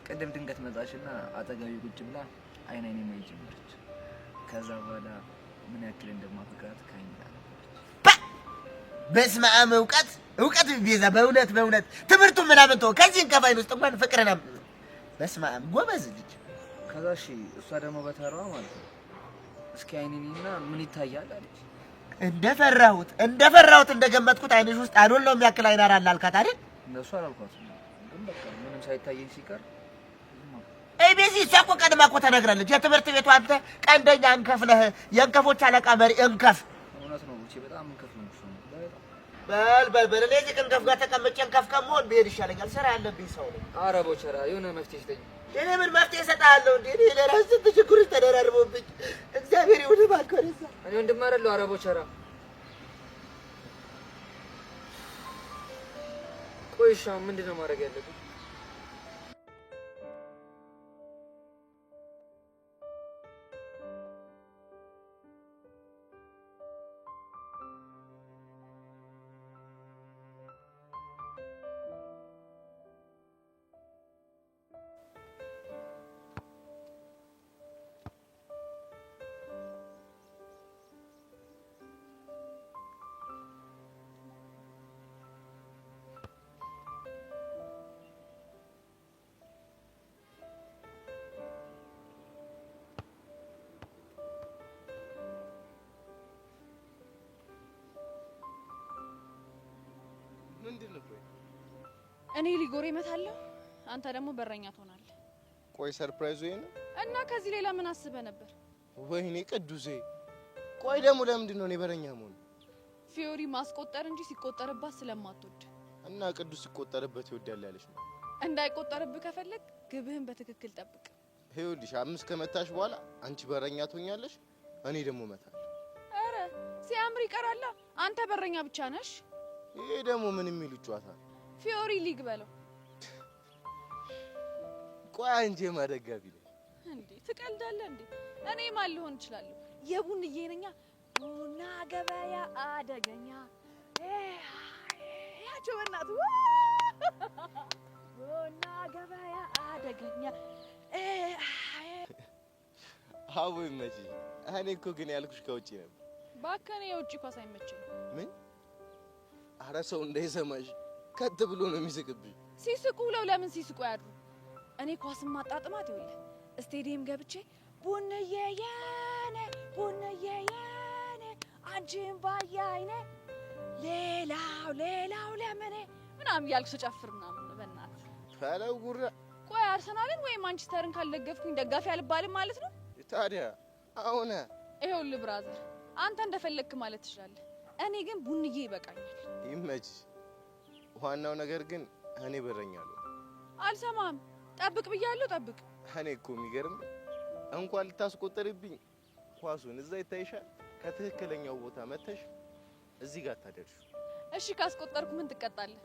ቅድም ድንገት መጣችና አጠገቤ ቁጭ ብላ አይን ማየት ጀመረች። ከዛ በኋላ ምን ያክል እንደማፈቅራት ካይኝ አለች። በስመ አብ እውቀት ቤዛ በእውነት ትምህርቱ ምናምን ተው። ከዚህ እንከፋይን ውስጥ እንኳን ፍቅርና በስመ አብ ጎበዝ ልጅ። ከዛ እሺ እሷ ደግሞ በተራዋ ማለት ነው እስኪ አይኔና ምን ይታያል አለች። እንደፈራሁት እንደገመትኩት አይንሽ ውስጥ አዶል ነው የሚያክል አይናር አለ አልካት አይደል? እንደሱ አላልኳትም፣ ግን በቃ ምንም ሳይታየኝ ሲቀር ቤዚ እሷ እኮ ቀድማ እኮ ተነግራለች። የትምህርት ቤቱ አንተ ቀንደኛ እንከፍ ነህ፣ የእንከፎች አለቃ መሪ እንከፍ። እውነት ነው ቦቼ በጣም እንከፍ ነው እሱ። በል እኔ እዚህ እንከፍ ጋር ተቀምጬ እንከፍ ከመሆን ብሄድ ይሻለኛል። ስራ ያለብኝ ሰው ነኝ። ኧረ ቦቸራ የሆነ መፍትሄ ስጠኝ። እኔ ምን መፍትሄ እሰጥሃለሁ እንዴ? እኔ ለራስ ስንት ችግሮች ተደራርቦብኝ እግዚአብሔር ይሁን እባክህ ወደዛ። እኔ ወንድም አይደለሁ። ኧረ ቦቸራ ቆይ እሺ አሁን ምንድን ነው ማድረግ ያለብኝ? ምንድነው? እኔ ሊጎሬ እመታለሁ፣ አንተ ደግሞ በረኛ ትሆናለህ። ቆይ ሰርፕራይዙ ይሄ ነው እና ከዚህ ሌላ ምን አስበህ ነበር? ወይኔ ቅዱሴ፣ ቆይ ደግሞ ለምንድን ነው እኔ በረኛ መሆን? ፊዮሪ ማስቆጠር እንጂ ሲቆጠርባት ስለማትወድ እና ቅዱስ ሲቆጠርበት ይወዳል ያለሽ ነው። እንዳይቆጠርብህ ከፈለግ ግብህን በትክክል ጠብቅ። ይኸውልሽ 5 ከመታሽ በኋላ አንቺ በረኛ ትሆኛለሽ፣ እኔ ደግሞ እመታለሁ። ኧረ ሲያምር ይቀራላ። አንተ በረኛ ብቻ ነሽ። ይሄ ደግሞ ምን የሚሉ ጨዋታ? ፊዮሪ ሊግ በለው። ቆይ አንቺ ማደጋቢ ነኝ እንዴ? ትቀልዳለህ እንዴ? እኔ ማን ልሆን እችላለሁ? የቡንዬ ነኛ። ቡና ገበያ አደገኛ ያቸው በእናቱ ቡና ገበያ አደገኛ አዎ ይመጪ። እኔ እኮ ግን ያልኩሽ ከውጪ ነበር። ባከነ የውጪ ኳስ አይመችም። ምን? አረ ሰው እንዳይሰማሽ ከት ብሎ ነው የሚስቅብኝ። ሲስቁ ብለው ለምን ሲስቁ ያድሩ? እኔ ኳስን ማጣጥማት ይኸውልህ ስቴዲየም ገብቼ ቡንዬ የኔ አንቺን ባያይኔ ሌላው ለምኔ ምናምን እያልኩ ስጨፍር ምናምን በእናትህ ፈለው ጉራ። ቆይ አርሰናልን ወይ ማንቸስተርን ካልደገፍኩኝ ደጋፊ አልባልም ማለት ነው? ታዲያ አሁን ይኸውልህ ብራዘር አንተ እንደፈለግክ ማለት ትችላለህ። እኔ ግን ቡንዬ ይበቃኛል። ይመች። ዋናው ነገር ግን እኔ በረኛለሁ። አልሰማም። ጠብቅ ብያለሁ፣ ጠብቅ። እኔ እኮ የሚገርም እንኳን ልታስቆጠርብኝ ኳሱን እዛ ይታይሻል። ከትክክለኛው ቦታ መተሽ እዚህ ጋር ታደርሽ። እሺ ካስቆጠርኩ ምን ትቀጣለህ?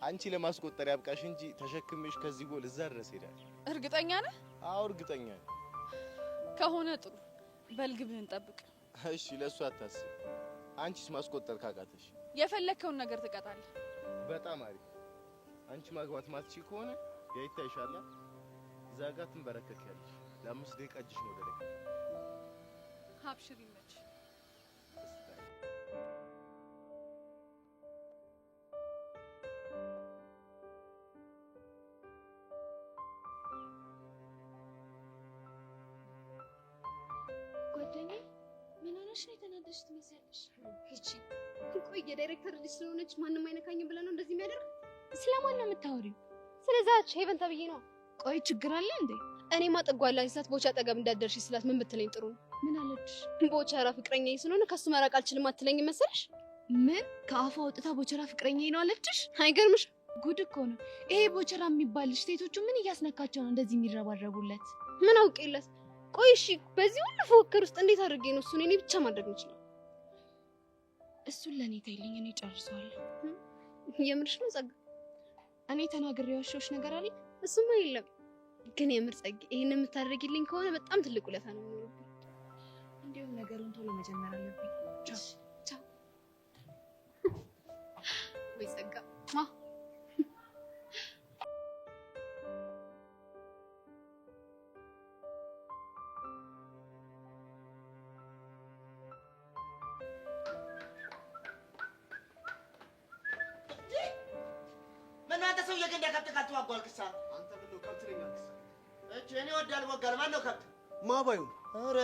አንቺ ለማስቆጠር ያብቃሽ እንጂ ተሸክምሽ ከዚህ ጎል እዛ ድረስ ሄዳል። እርግጠኛ ነህ? አዎ እርግጠኛ ነኝ። ከሆነ ጥሩ፣ በልግብህን ጠብቅ። እሺ ለሱ አታስብ። አንቺስ ማስቆጠር ካቃተሽ የፈለከውን ነገር ትቀጣለህ። በጣም አሪፍ። አንቺ ማግባት ማትችይ ከሆነ ያይታይሻል። እዛ ጋር ትንበረከኪያለሽ። ለ5 ደቂቃ እጅሽ ነው ደረቅ። አብሽር ይመች። ሆነሽ ነው የተናደድሽ ትመስያለሽ? እቺ ቆይ የዳይሬክተር ልጅ ስለሆነች ማንንም አይነካኝም ብላ ነው እንደዚህ የሚያደርግ? ስለማን ነው የምታወሪው? ስለዛች ሄቨን ተብዬ ነው። ቆይ ችግር አለ እንዴ? እኔማ ጠጓላኝ ስላት ቦቻ አጠገብ እንዳትደርሺ ስላት ምን ብትለኝ ጥሩ ነው? ምን አለች? ቦቻራ ፍቅረኛዬ ስለሆነ ከሱ መራቅ አልችልም አትለኝ መሰለሽ? ምን ከአፏ ወጥታ ቦቻራ ፍቅረኛዬ ነው አለችሽ? አይገርምሽ? ጉድ እኮ ነው ይሄ ቦቻራ የሚባልሽ። ሴቶቹ ምን እያስነካቸው ነው እንደዚህ የሚረባረቡለት? ምን አውቄለት? ቆይ እሺ በዚህ ሁሉ ፉክክር ውስጥ እንዴት አድርጌ ነው እሱን እኔ ብቻ ማድረግ የምችለው? እሱን ለኔ ተይልኝ፣ እኔ ጨርሰዋለሁ። የምርሽ ነው ጸጋ? እኔ ተናግሬ ያወሽሽ ነገር አለ? እሱማ የለም ግን የምር ጸጋ ይሄን የምታደርጊልኝ ከሆነ በጣም ትልቅ ውለታ ነው የሚኖርብኝ። እንዲያውም ነገሩን ቶሎ መጀመር አለብኝ። ቻው ቻው። ወይ ጸጋ አጓልክሳ አንተ ብሎ ከብት ነኝ አልክሳ እኔ ወዳል ወጋል ማን ነው ከብት ማባዩ? ኧረ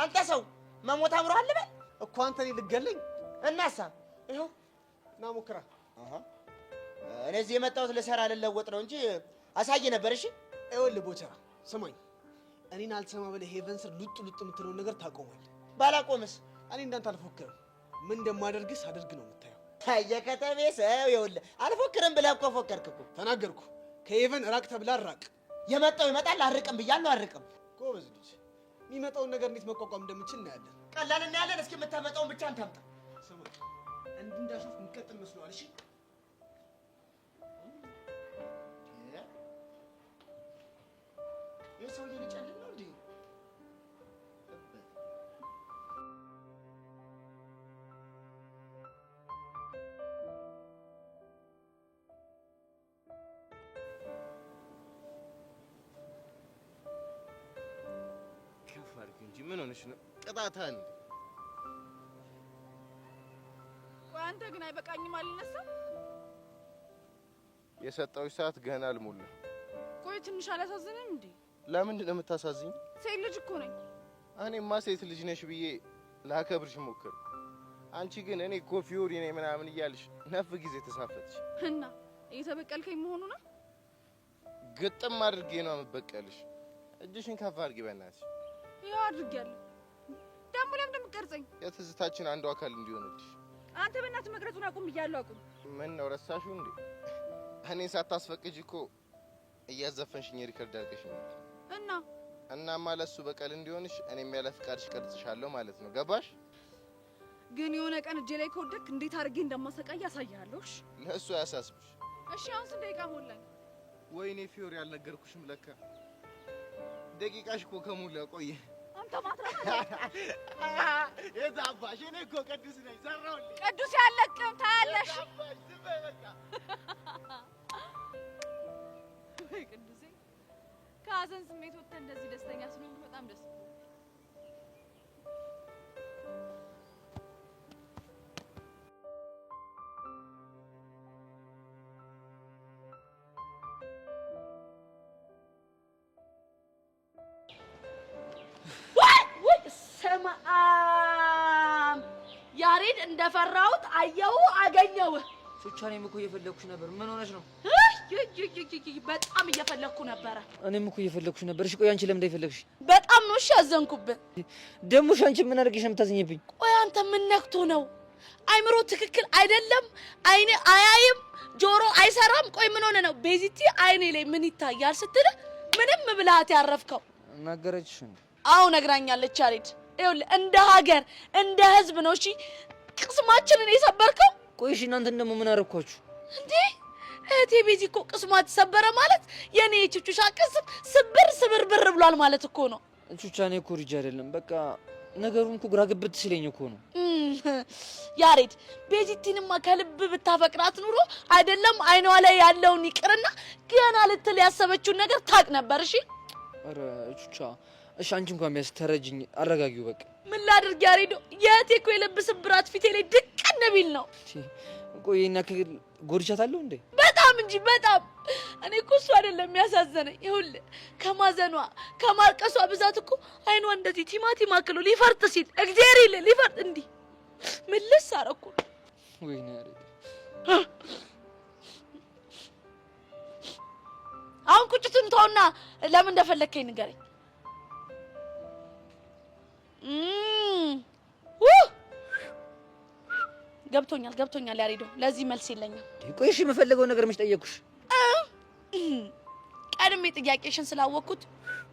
አንተ ሰው መሞት አምሮሃል በል እኮ አንተ እኔ ልገለኝ እናሳ ይኸው ና ሞክራ። እኔ እዚህ የመጣሁት ልሰራ ልለወጥ ነው እንጂ አሳይ ነበር። እሺ ይኸውልህ ቦቸራ ስማኝ፣ እኔን አልሰማ ብለህ ሄቨን ስር ሉጥ የምትለውን ነገር ታቆማለህ። ባላቆምስ እኔ እንዳንተ አልፎክርም። ምን እንደማደርግስ አደርግ ነው የምታየው። የከተሜ ሰው ይኸውልህ አልፎክርም ብለህ እኮ ፎከርክ እኮ። ተናገርኩ። ከሄቨን ራቅ ተብላ ራቅ። የመጣው ይመጣል። አርቅም ብያለሁ አርቅም። ጎበዝ ልጅ። የሚመጣውን ነገር እንዴት መቋቋም እንደምችል እናያለን። ቀላል እናያለን። እስኪ የምታመጣውን ብቻ እንታምጣ። ስማኝ እንዲህ እንዳሾፍ እንቀጥል መስሎሃል? እሺ የሰው ልጨልም ነው እንዴ? ከፋርክ እንጂ ምን ሆነሽ ነው? ቅጣታን ቆይ አንተ ግን አይበቃኝም አልነሳም? የሰጠው ሰዓት ገና አልሞላ። ቆይ ትንሽ አላሳዝንም እንዴ? ለምንድን ነው የምታሳዝኝ? ሴት ልጅ እኮ ነኝ። እኔማ ሴት ልጅ ነሽ ብዬ ላከብርሽ ሞክር። አንቺ ግን እኔ እኮ ፊዮሪ ነኝ ምናምን እያልሽ ነፍ ጊዜ ተሳፈጥሽ። እና እየተበቀልከኝ መሆኑ ነው? ግጥም አድርጌ ነው የምበቀልሽ። እጅሽን ከፍ አድርጊ በእናትሽ። ያው አድርጌያለሁ። ደግሞ ለምን እንደምትቀርጸኝ? የትዝታችን አንዱ አካል እንዲሆንልሽ። አንተ በእናትህ መቅረጹን አቁም ብያለሁ። አቁም። ምን ነው ረሳሽው እንዴ? እኔን ሳታስፈቅጂ እኮ እያዘፈንሽኝ ሪከርድ አድርገሽኝ እናማ ለሱ በቀል እንዲሆንሽ እኔም ያለ ፍቃድሽ ቀርጽሻለሁ ማለት ነው። ገባሽ? ግን የሆነ ቀን እጄ ላይ ከወደክ እንዴት አድርጌ እንደማሰቃይ ያሳያለሁ። እሺ ለሱ ያሳስብሽ። እሺ አሁን ስንት ደቂቃ ሞላኝ? ወይኔ ፊዮሪ አልነገርኩሽም ለካ ደቂቃሽ እኮ ከሞላ ቆየ። አንተ ማትረባ የዛባሽ እኔ እኮ ቅዱስ ነኝ ሰራውልኝ። ቅዱስ ያለቅም ታያለሽ። ወይ ቅዱሴ ከሀዘን ስሜት ወጥተህ እንደዚህ ደስተኛ ስለሆንክ በጣም ደስ ይላል። ሰማም ያሬድ እንደፈራሁት አየሁ አገኘው። ቹቻ እኔም እኮ እየፈለኩሽ ነበር። ምን ሆነሽ ነው? በጣም እየፈለኩ ነበረ። እኔም እኮ እየፈለኩሽ ነበር። እሺ ቆይ አንቺ ለምን እንዳይፈለግሽ? በጣም ነው እሺ ያዘንኩብህ። ደግሞ አንቺ ምን አድርገሽ ነው የምታዝኝብኝ? ቆይ አንተ ምን ነክቶ ነው? አይምሮ ትክክል አይደለም? አይኔ አያይም፣ ጆሮ አይሰራም። ቆይ ምን ሆነ ነው? ቤዚቲ አይኔ ላይ ምን ይታያል ስትል ምንም ብልሃት ያረፍከው ነገረችሽ እንዴ? አዎ ነግራኛለች ያሬድ። ይኸውልህ እንደ ሀገር እንደ ህዝብ ነው እሺ ቅስማችንን የሰበርከው። ቆይ እሺ እናንተ ደግሞ ምን አደረኳችሁ እንዴ? እህቴ ቤዚ እኮ ቅስሟ ተሰበረ ማለት የኔ የቹቹሻ ቅስም ስብር ብሏል ማለት እኮ ነው። ቹቻ እኔ እኮ ልጅ አይደለም በቃ ነገሩን እኮ ግራ ግብት ሲለኝ እኮ ነው። ያሬድ ቤዚቲንማ ከልብ ብታፈቅራት ኑሮ አይደለም አይኗ ላይ ያለውን ይቅርና ገና ልትል ያሰበችውን ነገር ታቅ ነበር። እሺ አረ ቹቻ እሺ አንቺ እንኳን ቢያንስ ተረጅኝ፣ አረጋጊው በቃ። ምን ላድርግ ያሬዶ? የእህቴ እኮ የልብ ስብራት ፊቴ ላይ ድቅን ቢል ነው። ቆይ እናክል ጎርቻታለሁ እንዴ? በጣም እንጂ በጣም። እኔ እኮ እሱ አይደለም የሚያሳዝነኝ። ይኸውልህ ከማዘኗ ከማልቀሷ ብዛት እኮ አይኗ እንደዚህ ቲማቲም አክሎ ሊፈርጥ ሲል እግዚአብሔር ይል ሊፈርጥ እንዲህ ምልስ አረኩ። ወይኔ ያሬድ አሁን ቁጭቱን ተውና ለምን እንደፈለከኝ ንገረኝ። ገብቶኛል ያሬዶ። ለዚህ መልስ የለኝም። ቆይ እሺ የምፈልገው ነገር መች ጠየቅኩሽ? ቀድሜ ጥያቄሽን ስላወቅኩት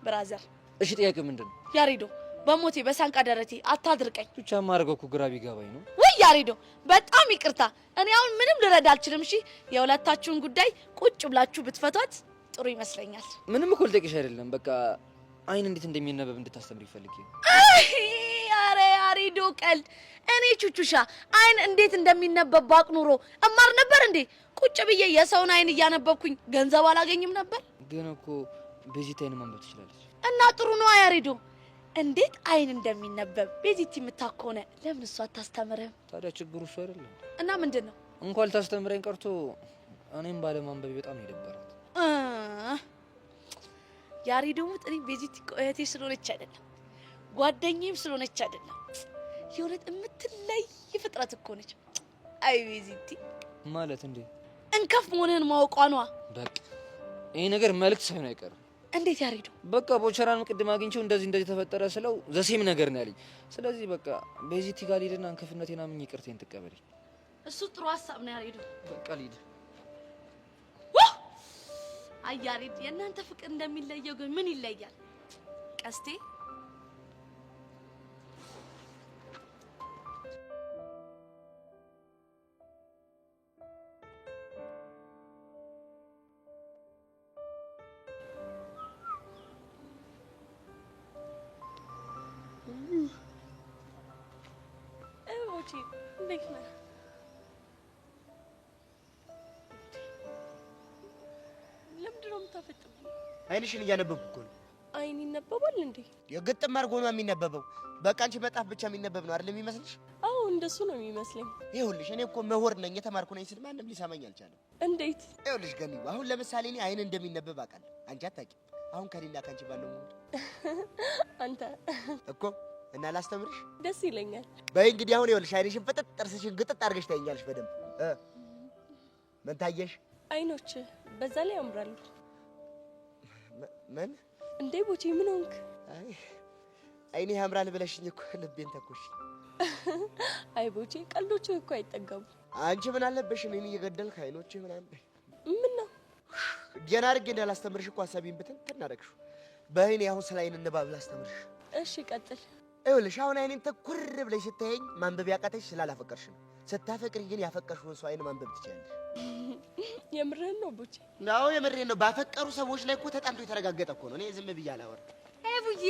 ብራዘር። እሺ ጥያቄው ምንድን ነው? ያሬዶ በሞቴ በሳንቃ ደረቴ አታድርቀኝ። ብቻ ማርገው እኮ ግራ ቢገባኝ ነው። ወይ ያሬዶ በጣም ይቅርታ። እኔ አሁን ምንም ልረዳ አልችልም። እሺ የሁለታችሁን ጉዳይ ቁጭ ብላችሁ ብትፈቷት ጥሩ ይመስለኛል። ምንም እኮ ልጠይቅሽ አይደለም። በቃ አይን እንዴት እንደሚነበብ እንድታስተምሪ ፈልጌ ነው። አረ ያሬዶ ቀልድ። እኔ ቹቹሻ አይን እንዴት እንደሚነበብ ባቅ ኑሮ እማር ነበር እንዴ? ቁጭ ብዬ የሰውን አይን እያነበብኩኝ ገንዘብ አላገኝም ነበር? ግን እኮ ቤዚት አይን ማንበብ ትችላለች። እና ጥሩ ነው ያሬዶ። እንዴት አይን እንደሚነበብ ቤዚት የምታከሆነ ለምን እሷ አታስተምርህም? ታዲያ ችግሩ እሱ አይደለም። እና ምንድን ነው? እንኳን ልታስተምረኝ ቀርቶ እኔም ባለማንበብ በጣም ነው የደበራት። ያሬዶ ሙት እኔ ቤዚት እህቴ ስለሆነች አይደለም ጓደኛዬም ስለሆነች አይደለም የእውነት የምትለይ ፍጥረት እኮ ነች። አይ ቤዚቲ ማለት እንዴ እንከፍ መሆንህን ማወቋ ነዋ። በቃ ይሄ ነገር መልዕክት ሳይሆን አይቀርም። እንዴት ያሬዶ? በቃ ቦቸራን ቅድም አግኝቼው እንደዚህ ተፈጠረ ስለው ዘሴም ነገር ነው ያለኝ። ስለዚህ በቃ ቤዚቲ ጋር ልሂድና እንከፍነቴን አምኜ ይቅርቴን ትቀበለኝ። እሱ ጥሩ ሀሳብ ነው ያሬዶ። በቃ ልሂድ። አይ ያሬድ የእናንተ ፍቅር እንደሚለየው ግን ምን ይለያል? ቀስቴ እንዴት ነህ? ለምንድን ነው የምታፈጥብኝ? አይንሽን እያነበብኩ እኮ ነው። አይን ይነበባል እንዴ? የግጥም አድርጎ ነው የሚነበበው። በቃ አንቺ መጣፍ ብቻ የሚነበብ ነው አይደል የሚመስልሽ? አዎ እንደሱ ነው የሚመስለኝ። ይኸውልሽ እኔ እኮ ምሁር ነኝ የተማርኩ ነኝ ስል ማንም ሊሰማኝ አልቻለም። እንዴት? ይኸውልሽ ገኒ አሁን ለምሳሌ እኔ አይን እንደሚነበብ አውቃለሁ፣ አንቺ አታውቂም። አሁን ከኔና ካንቺ ባለው ሙድ አንተ እኮ እና ላስተምርሽ ደስ ይለኛል። በይ እንግዲህ አሁን ይኸውልሽ አይንሽን ፍጥጥ ጥርስሽን ግጥጥ አድርገሽ ታይኛለሽ በደንብ ምን ታየሽ? አይኖች በዛ ላይ ያምራሉ። ምን እንዴ ቦቼ ምን ሆንክ? አይ አይኔ ያምራል ብለሽኝ እኮ ልቤን ተኮሽ። አይ ቦቼ ቀልዶቹ እኮ አይጠገቡ። አንቺ ምን አለበሽ እኔን እየገደልክ አይኖቼ ምናምን ምን ነው ገና አድርጌ እንዳላስተምርሽ እኮ ሀሳቤን ብትን ተናደቅሽ። በአይኔ አሁን ስለ አይን እንባብ ላስተምርሽ። እሺ ቀጥል። ይኸውልሽ አሁን አይኔን ተኩር ብለሽ ስታየኝ ማንበብ ያቃተሽ ስላላፈቀርሽ ነው። ስታፈቅሪ ግን ያፈቀርሽውን ሰው አይን ማንበብ ትችያለሽ። የምርህን ነው ቦቼ? አዎ የምሬን ነው። ባፈቀሩ ሰዎች ላይ እኮ ተጣምቶ የተረጋገጠ እኮ ነው። እኔ ዝም ብዬ አላወራም። ቡዬ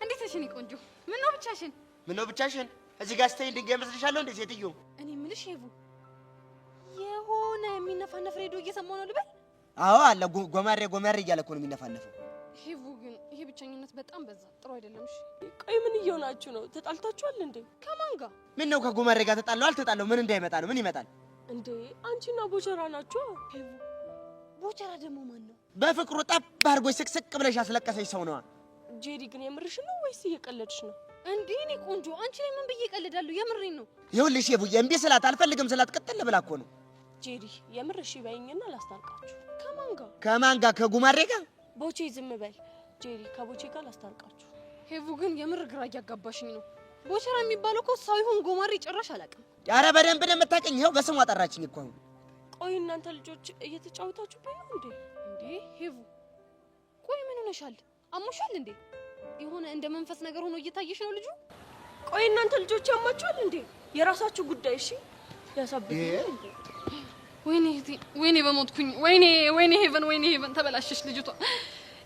እንዴት ነሽ? እኔ ቆንጆ ምን ነው ብቻሽን? ምን ነው ብቻሽን? እዚህ ጋር ስትይ ድንጋይ መስልሻለሁ እንዴ ሴትዮ? እኔ የምልሽ ሄቡ የሆነ የሚነፋነፍ ሬዲዮ እየሰማሁ ነው ልበል? አዎ አለ ጎማሬ እያለ እኮ ነው የሚነፋነፈው። ሄቡ ግን ይሄ ብቸኝነት በጣም በዛ፣ ጥሩ አይደለም። እሺ ቆይ ምን እየሆናችሁ ነው? ተጣልታችኋል እንዴ? ከማን ጋር? ምን ነው ከጎማሬ ጋር ተጣለው? ምን እንዳይመጣ ነው? ምን ይመጣል እንዴ? አንቺና ቦቸራ ናችሁ። ሄቡ ቦቸራ ደግሞ ማን ነው? በፍቅሩ ጠብ አድርጎሽ ስቅስቅ ብለሽ ያስለቀሰሽ ሰው ነዋ። ጄሪ ግን የምርሽ ነው ወይስ እየቀለድሽ ነው? እንዴ እኔ ቆንጆ አንቺ ላይ ምን ብዬ እቀልዳለሁ? የምሬን ነው። ይኸውልሽ ሄቡዬ እምቢ ስላት አልፈልግም ስላት ቅጥል ብላ እኮ ነው። ጄሪ የምርሽ ይበይኝና ላስታርቃችሁ። ከማን ጋር? ከጉማሬ ጋር? ቦቼ ዝም በል ጄሪ፣ ከቦቼ ጋር ላስታርቃችሁ። ሄቡ ግን የምር ግራ እያጋባሽኝ ነው። ቦቸራ የሚባለው እኮ ሰው ይሁን ጎማሬ ጭራሽ አላውቅም። ኧረ በደንብ ነው የምታውቂኝ። ይኸው በስሟ ጠራችኝ እኮ አሁን። ቆይ እናንተ ልጆች እየተጫወታችሁብኝ ነው እንዴ? እንዴ ሄቡ ቆይ ምን ሆነሻል? አሞሻል እንዴ? የሆነ እንደ መንፈስ ነገር ሆኖ እየታየሽ ነው ልጁ። ቆይ እናንተ ልጆች ያማችኋል እንዴ? የራሳችሁ ጉዳይ። እሺ ያሳብኝ እንዴ? ወይኔ በሞትኩኝ። ወይኔ ሄቨን ተበላሸሽ ልጅቷ።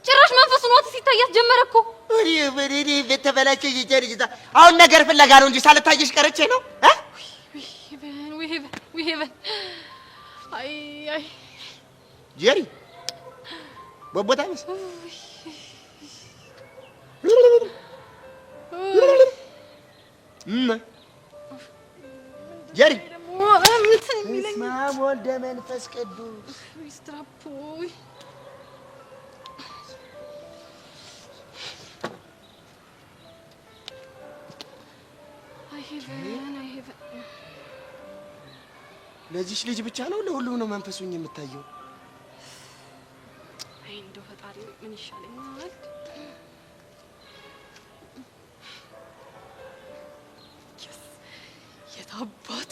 ጭራሽ መንፈስ ሆኗት ሲታያት ጀመረ እኮ። ወይኔ ተበላሸሽ ልጅቷ። አሁን ነገር ፍለጋ ነው እንጂ ሳልታየሽ ቀረቼ ነው። ሄቨን አይ ጄሪ ቦቦታ ነሽ? ጄሪ የሚለኝ? በስመ አብ ወልደ መንፈስ ቅዱስ ስትራፖይ አይሄቨን ለዚህች ልጅ ብቻ ነው ለሁሉም ነው መንፈሱኝ የምታየው? አይ እንደው ፈጣሪ ምን ይሻለኛል? የታባቱ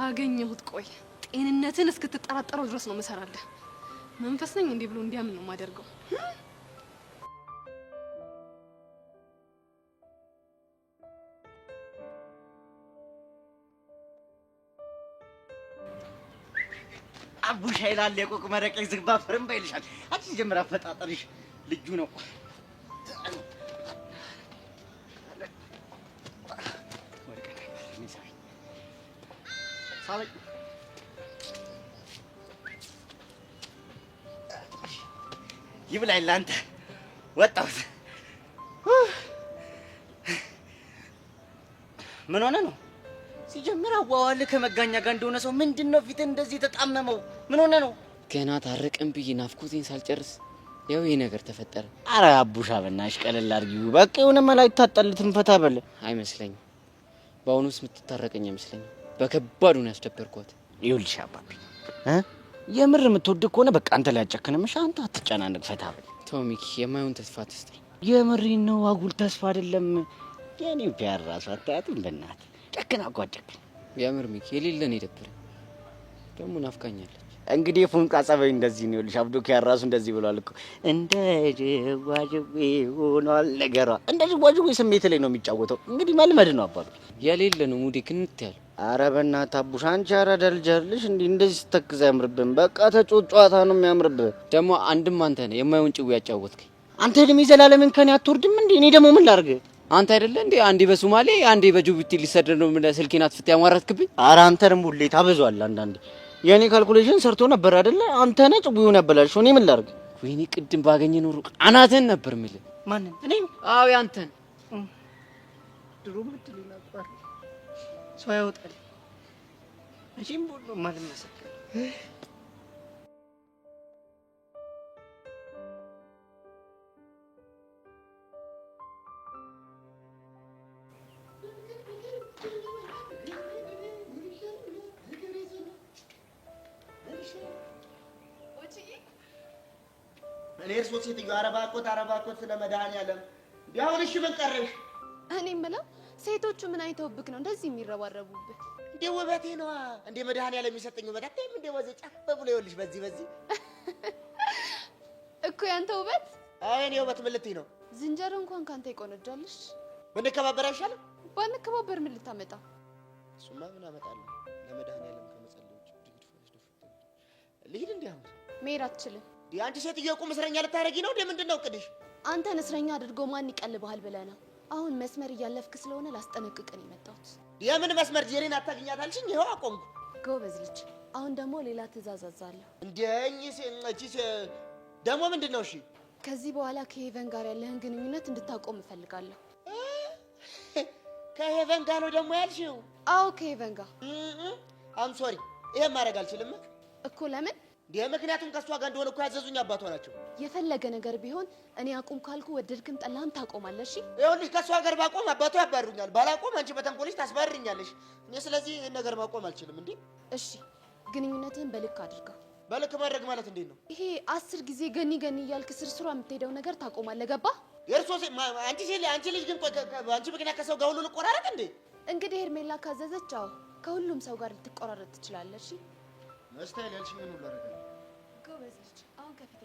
አገኘሁት። ቆይ ጤንነትን እስክትጠራጠረው ድረስ ነው መሰራለህ። መንፈስ ነኝ እንዴ ብሎ እንዲያምን ነው የማደርገው። አቡሻ ይላል የቆቅ መረቅ ዝግባ ፍርም ባይልሻል። አንቺ ጀምራ አፈጣጠርሽ ልጁ ነው። ሳለኝ ይብላኝ ለአንተ ወጣሁት። ምን ሆነ ነው ሲጀምር አዋዋል ከመጋኛ ጋር እንደሆነ ሰው ምንድነው ፊት እንደዚህ ተጣመመው? ምን ሆነ ነው? ገና ታረቀን ብዬ ናፍቆቴን ሳልጨርስ ያው ይሄ ነገር ተፈጠረ። አረ አቡሻ በእናትሽ ቀለል አድርጊው። በቃ የሆነ መላ ይታጣልትም ፈታ በለ። አይመስለኝም። በአሁኑስ የምትታረቀኝ አይመስለኝም። በከባዱ ነው ያስደበርኳት። ይኸውልሽ አባቢ የምር የምትወድ ከሆነ በቃ አንተ ላይ አጨክነምሽ። አንተ አትጨናነቅ፣ ፈታ በል። ተው ሚኪ፣ የማይሆን ተስፋ አትስጠኝ። የምሬን ነው፣ አጉል ተስፋ አይደለም። የኔ ፒያር ራሱ አታያትም? በእናትህ ጨክና እኮ አጨክን። የምር ሚኪ የሌለን የደበረኝ ደግሞ ናፍቃኛለች። እንግዲህ ፉንቃ ጸባይ እንደዚህ ነው። ይኸውልሽ አብዱኪያር ራሱ እንደዚህ ብሏል እኮ እንደ ጅዋጅዌ ሆኗል ነገሯ። እንደ ጅዋጅዌ ስሜት ላይ ነው የሚጫወተው። እንግዲህ መልመድ ነው አባቢ። የሌለ ነው ሙዴ ክንት ያለ። አረ በእናትህ አቡሽ አንቺ አራዳ ልጅ አይደለሽ እንዴ? እንደዚህ ስተክዝ አያምርብህም። በቃ ተጮጫታ ነው የሚያምርብህ። ደግሞ አንድም አንተ ነህ የማይሆን ጭው ያጫወትከኝ። አንተ እድሜ ዘላለምን ከኔ አትወርድም እንዴ? እኔ ደግሞ ምን ላድርግ? አንተ አይደለ እንዴ አንዴ በሶማሌ አንዴ በጅቡቲ ሊሰደድ ነው ምን ስልኬን አጥፍተህ ያሟረትክብኝ? አረ አንተ ደግሞ ሁሌ ታበዛዋለህ። አንዳንዴ የኔ ካልኩሌሽን ሰርቶ ነበር አይደለ? አንተ ነህ ጭቡውን ያበላሽው። እኔ ምን ላድርግ? ወይኔ ቅድም ባገኘ ኖሮ አናተን ነበር የምልህ። ማንን? እኔ? አዎ ያንተን። ድሮ ምትል ነበር ሰው ያወጣል። እሺም ሁሉ ማለት መሰከረ እኔ እርሶ ሴትዮ አረባኮት ስለ መድኃኒዓለም ቢያውን እሺ ምን ቀረሽ? እኔ የምለው ሴቶቹ ምን አይተውብክ ነው እንደዚህ የሚረባረቡብህ? እንዴ ውበቴ ነዋ። እንዴ መድኃኒዓለም የሚሰጠኝ ውበት አታይም እንዴ? ወዘ ጫፍ ብሎ ይኸውልሽ በዚህ እኮ ያንተ ውበት። አይ እኔ ውበት ምን ልትይ ነው? ዝንጀሮ እንኳን ካንተ ይቆነጃልሽ። ብንከባበር አይሻልም? ባንከባበር ምን ልታመጣ? እሱማ ምን አመጣለሁ? ለመድኃኒዓለም ከመጸለዮች ልሂድ እንዴ? አሁን መሄድ አትችልም። አንቺ ሴትዮ ቁም እስረኛ ልታረጊ ነው እንዴ? ምንድነው እቅድሽ? አንተን እስረኛ አድርጎ ማን ይቀልብሃል ብለህ ነው? አሁን መስመር እያለፍክ ስለሆነ ላስጠነቅቅን የመጣሁት። የምን መስመር? ጄሪን አታገኛታልሽኝ? ይኸው አቆምኩ። ጎበዝ ልጅ። አሁን ደግሞ ሌላ ትእዛዝ አዛለሁ። እንዴ እቺ ደግሞ ምንድነው? እሺ ከዚህ በኋላ ከሄቨን ጋር ያለህን ግንኙነት እንድታቆም እፈልጋለሁ። ከሄቨን ጋር ነው ደግሞ ያልሽው? አዎ ከሄቨን ጋር። አም ሶሪ፣ ይሄን ማድረግ አልችልም እኮ። ለምን? ምክንያቱም ከሷ ጋር እንደሆነ እኮ ያዘዙኝ አባቷ ናቸው። የፈለገ ነገር ቢሆን እኔ አቁም ካልኩ ወደድክም ጠላህም ታቆማለሽ። ይኸውልሽ ከሷ ጋር ባቆም አባቷ ያባሩኛል፣ ባላቆም አንቺ በተንኮልሽ ታስባርኛለሽ። እኔ ስለዚህ ይሄን ነገር ማቆም አልችልም። እንዴ እሺ፣ ግንኙነትህን በልክ አድርገው። በልክ ማድረግ ማለት እንዴት ነው? ይሄ 10 ጊዜ ገኒ እያልክ ስርስሯ የምትሄደው ነገር ታቆማለህ። ገባ? አንቺ ልጅ ግን አንቺ ምክንያት ከሰው ጋር ሁሉ ልቆራረጥ እንዴ? እንግዲህ ሄርሜላ ካዘዘች አዎ ከሁሉም ሰው ጋር ልትቆራረጥ ትችላለሽ። መስታይል ያልሽኝ ምን ሁሉ አደረገ? ጎበዝ ልጅ። አሁን ከፊቴ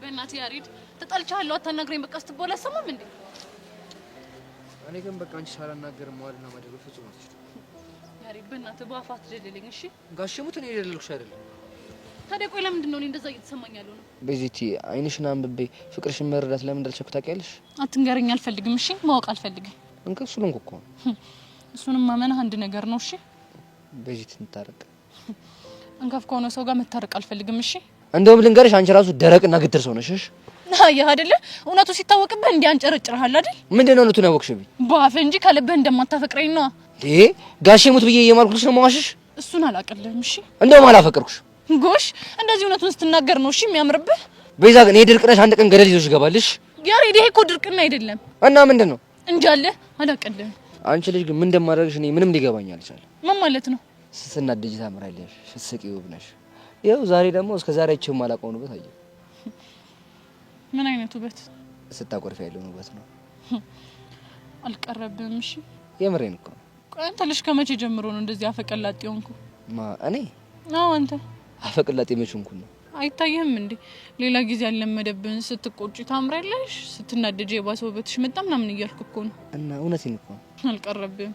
በእናትህ ያሬድ ተጣልቻለሁ፣ አታናግረኝ በቃ ስትባል አሰማም እንዴ? እኔ ግን በቃ አንቺ ሳላናገር መዋልና ማደር ፍጹም አትችልም። ያሬድ በእናትህ በአፋት ደልልኝ እሺ? ጋሽሙት እኔ ደልልኩሽ አይደለም። ታዲያ ቆይ ለምንድን ነው እኔ እንደዛ እየተሰማኝ ያለው ነው? ቤዚቲ አይንሽን አንብቤ ፍቅርሽን መረዳት ለምን እንዳልቻልኩ ታውቂያለሽ? አትንገረኝ፣ አልፈልግም። እሺ ማወቅ አልፈልግም። እንከሱ ልንኩ እኮ እሱንም ማመንህ አንድ ነገር ነው። እሺ ቤዚቲ እንታረቅ። እንከፍ ከሆነ ሰው ጋር መታረቅ አልፈልግም። እሺ እንደውም ልንገርሽ አንቺ ራሱ ደረቅና ግትር ሰው ነሽ። አየህ አይደለ? እውነቱ ሲታወቅብህ እንዲያንጨረጭርሃል አይደል? ምንድነው እውነቱን ያወቅሽብኝ? በአፍህ እንጂ ከልብህ እንደማታፈቅረኝ ነው። ጋሼ ሙት ብዬ የማልኩልሽ ነው ማዋሽሽ? እሱን አላቀልህም። እሺ እንደውም አላፈቅርኩሽ። ጎሽ እንደዚህ እውነቱን ስትናገር ነው እሺ የሚያምርብህ። ቤዛ ግን ድርቅ ነሽ፣ አንድ ቀን ገደል ይዞሽ ይገባልሽ። ያሬድ ይሄ እኮ ድርቅና አይደለም። እና ምንድነው? እንጃለ አላቀልህም። አንቺ ልጅ ግን ምን እንደማደርግሽ እኔ ምንም ሊገባኝ አልቻለም። ምን ማለት ነው? ስትናደጂ ታምራለሽ፣ ስትስቂ ውብ ነሽ። ይኸው ዛሬ ደግሞ እስከ ዛሬ አይቼው የማላውቀውን ውበት አየሁ። ምን አይነት ውበት? ስታቆርፊ ያለውን ውበት ነው። አልቀረብም። እሺ የምሬን እኮ። ቆይ አንተ ልጅ ከመቼ ጀምሮ ነው እንደዚህ አፈቀላጤ ሆንኩ? እኔ? አዎ አንተ አፈቀላጤ መቼ ሆንኩ ነው? አይታየህም እንዴ? ሌላ ጊዜ ያለመደብን ስትቆጪ ታምራለሽ፣ ስትናደጂ የባሰ ውበትሽ መጣ ምናምን እያልኩ እኮ ነው። እና እውነቴን እኮ አልቀረብም።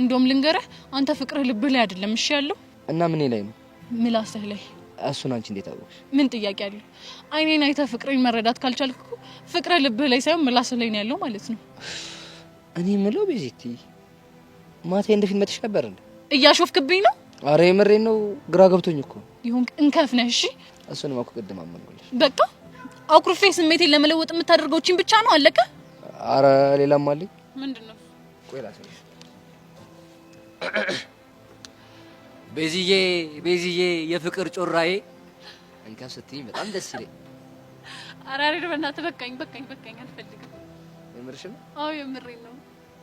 እንደውም ልንገርህ አንተ ፍቅርህ ልብህ ላይ አይደለም እሺ ያለው። እና ምን ላይ ነው? ምላስህ ላይ። እሱን አንቺ እንዴት አወቅሽ? ምን ጥያቄ አለው? አይኔን አይተህ ፍቅሬን መረዳት ካልቻልክ እኮ ፍቅርህ ልብህ ላይ ሳይሆን ምላስህ ላይ ነው ያለው ማለት ነው። እኔ የምለው ቤዚቲ ማታ እንደ ፊልም መጥሽ ነበር እንዴ? እያሾፍክብኝ ነው? አረ የምሬን ነው፣ ግራ ገብቶኝ እኮ። ይሁን እንከፍ ነህ። እሺ እሱንም እኮ ቅድም አመንኩልሽ። በቃ አኩርፌ ስሜቴን ለመለወጥ የምታደርገው እቺን ብቻ ነው አለቀ? አረ ሌላም አለኝ። ምንድነው? ቆይ ላሳይሽ። ቤዚዬ የፍቅር ጮራዬ እንከፍ ስትይኝ በጣም ደስ ይለኝ። አረ አሬ በእናትህ በቃኝ አልፈልግም። የምርሽን? አዎ የምሬን ነው።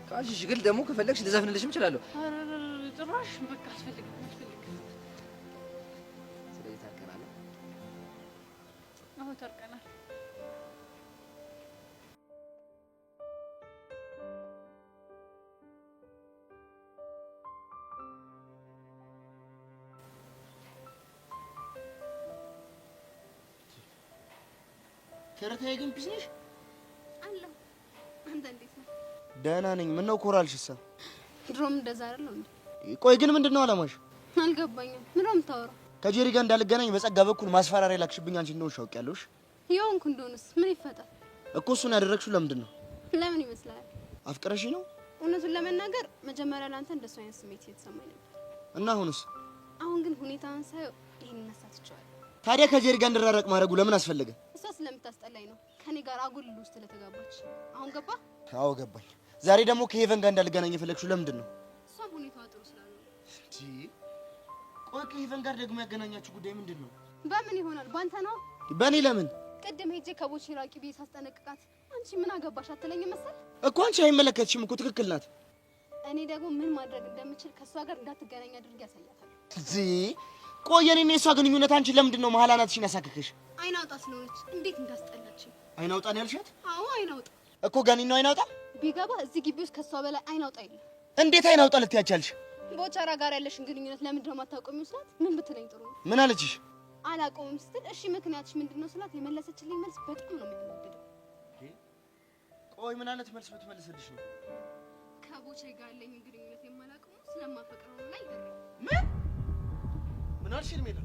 ካልሽ ግን ደግሞ ከፈለግሽ ልዘፍንልሽም እችላለሁ። አረ ጭራሽ በቃ አልፈልግም። ስለዚህ ታርቀናል። አዎ ታርቀናል። ከረታዬ ግን ፒስ ነሽ? አለሁ። አንተ እንዴት ነህ? ደህና ነኝ። ምን ነው ኮራልሽሳ? ድሮም እንደዛ አይደል እንዴ? ቆይ ግን ምንድነው አላማሽ? አልገባኝም። ምን ነው የምታወራው? ከጄሪ ጋር እንዳልገናኝ በጸጋ በኩል ማስፈራሪያ ላክሽብኝ አንቺ እንደሆንሽ አውቄያለሁሽ። የሆንኩ እንደሆነስ ምን ይፈጠር? እኮ እሱን ያደረግሽው ለምንድን ነው? ለምን ይመስላል? አፍቅረሽ ነው? እውነቱን ለመናገር መጀመሪያ ላንተ እንደሱ አይነት ስሜት እየተሰማኝ ነበር። እና አሁንስ? አሁን ግን ሁኔታውን ሳየው ይሄን እናሳትቸዋል። ታዲያ ከጄሪ ጋር እንድራረቅ ማድረጉ ለምን አስፈለገ? እሷ ስለምታስጠላኝ ነው ከኔ ጋር አጉል ውስጥ ለተጋባች። አሁን ገባ? አዎ ገባኝ። ዛሬ ደግሞ ከሄቨን ጋር እንዳልገናኝ የፈለግሽው ለምንድን ነው? እሷም ሁኔታዋ ጥሩ ስላልሆነ። ቆይ ከሄቨን ጋር ደግሞ ያገናኛችሁ ጉዳይ ምንድን ነው? በምን ይሆናል? ባንተ ነው። በእኔ ለምን? ቅድም ሄጄ ከቦቼ ራቂ ብዬ ሳስጠነቅቃት አንቺ ምን አገባሽ አትለኝም መሰል? እኮ አንቺ አይመለከትሽም እኮ ትክክል ናት። እኔ ደግሞ ምን ማድረግ እንደምችል ከእሷ ጋር እንዳትገናኝ አድርጌ ያሳያታል። ቆይ የኔና የእሷ ግንኙነት አንቺ ለምንድን ነው መሀል አናትሽን ያሳክክሽ? አይናውጣ ስለሆነች እንዴት እንዳስጠላችኝ። አይናውጣ ነው ያልሻት? አዎ አይናውጣ እኮ ጋኒ ነው አይናውጣ። ቢገባ እዚህ ግቢ ውስጥ ከእሷ በላይ አይናውጣ የለም። እንዴት አይናውጣ ልትያቻልሽ? ቦቻራ ጋር ያለሽን ግንኙነት ለምንድን ነው የማታውቀው ስላት ምን ብትለኝ ጥሩ ነው? ምን አለችሽ? አላውቀውም ስትል እሺ ምክንያትሽ ምንድነው ስላት የመለሰችልኝ መልስ በጣም ነው የሚያናድደው። ቆይ ምን አይነት መልስ ብትመልስልሽ ነው? ከቦቼ ጋር ያለኝ ግንኙነት የማላውቀው ስለማፈቅረው ላይ ምን አልሽ? ሜዳ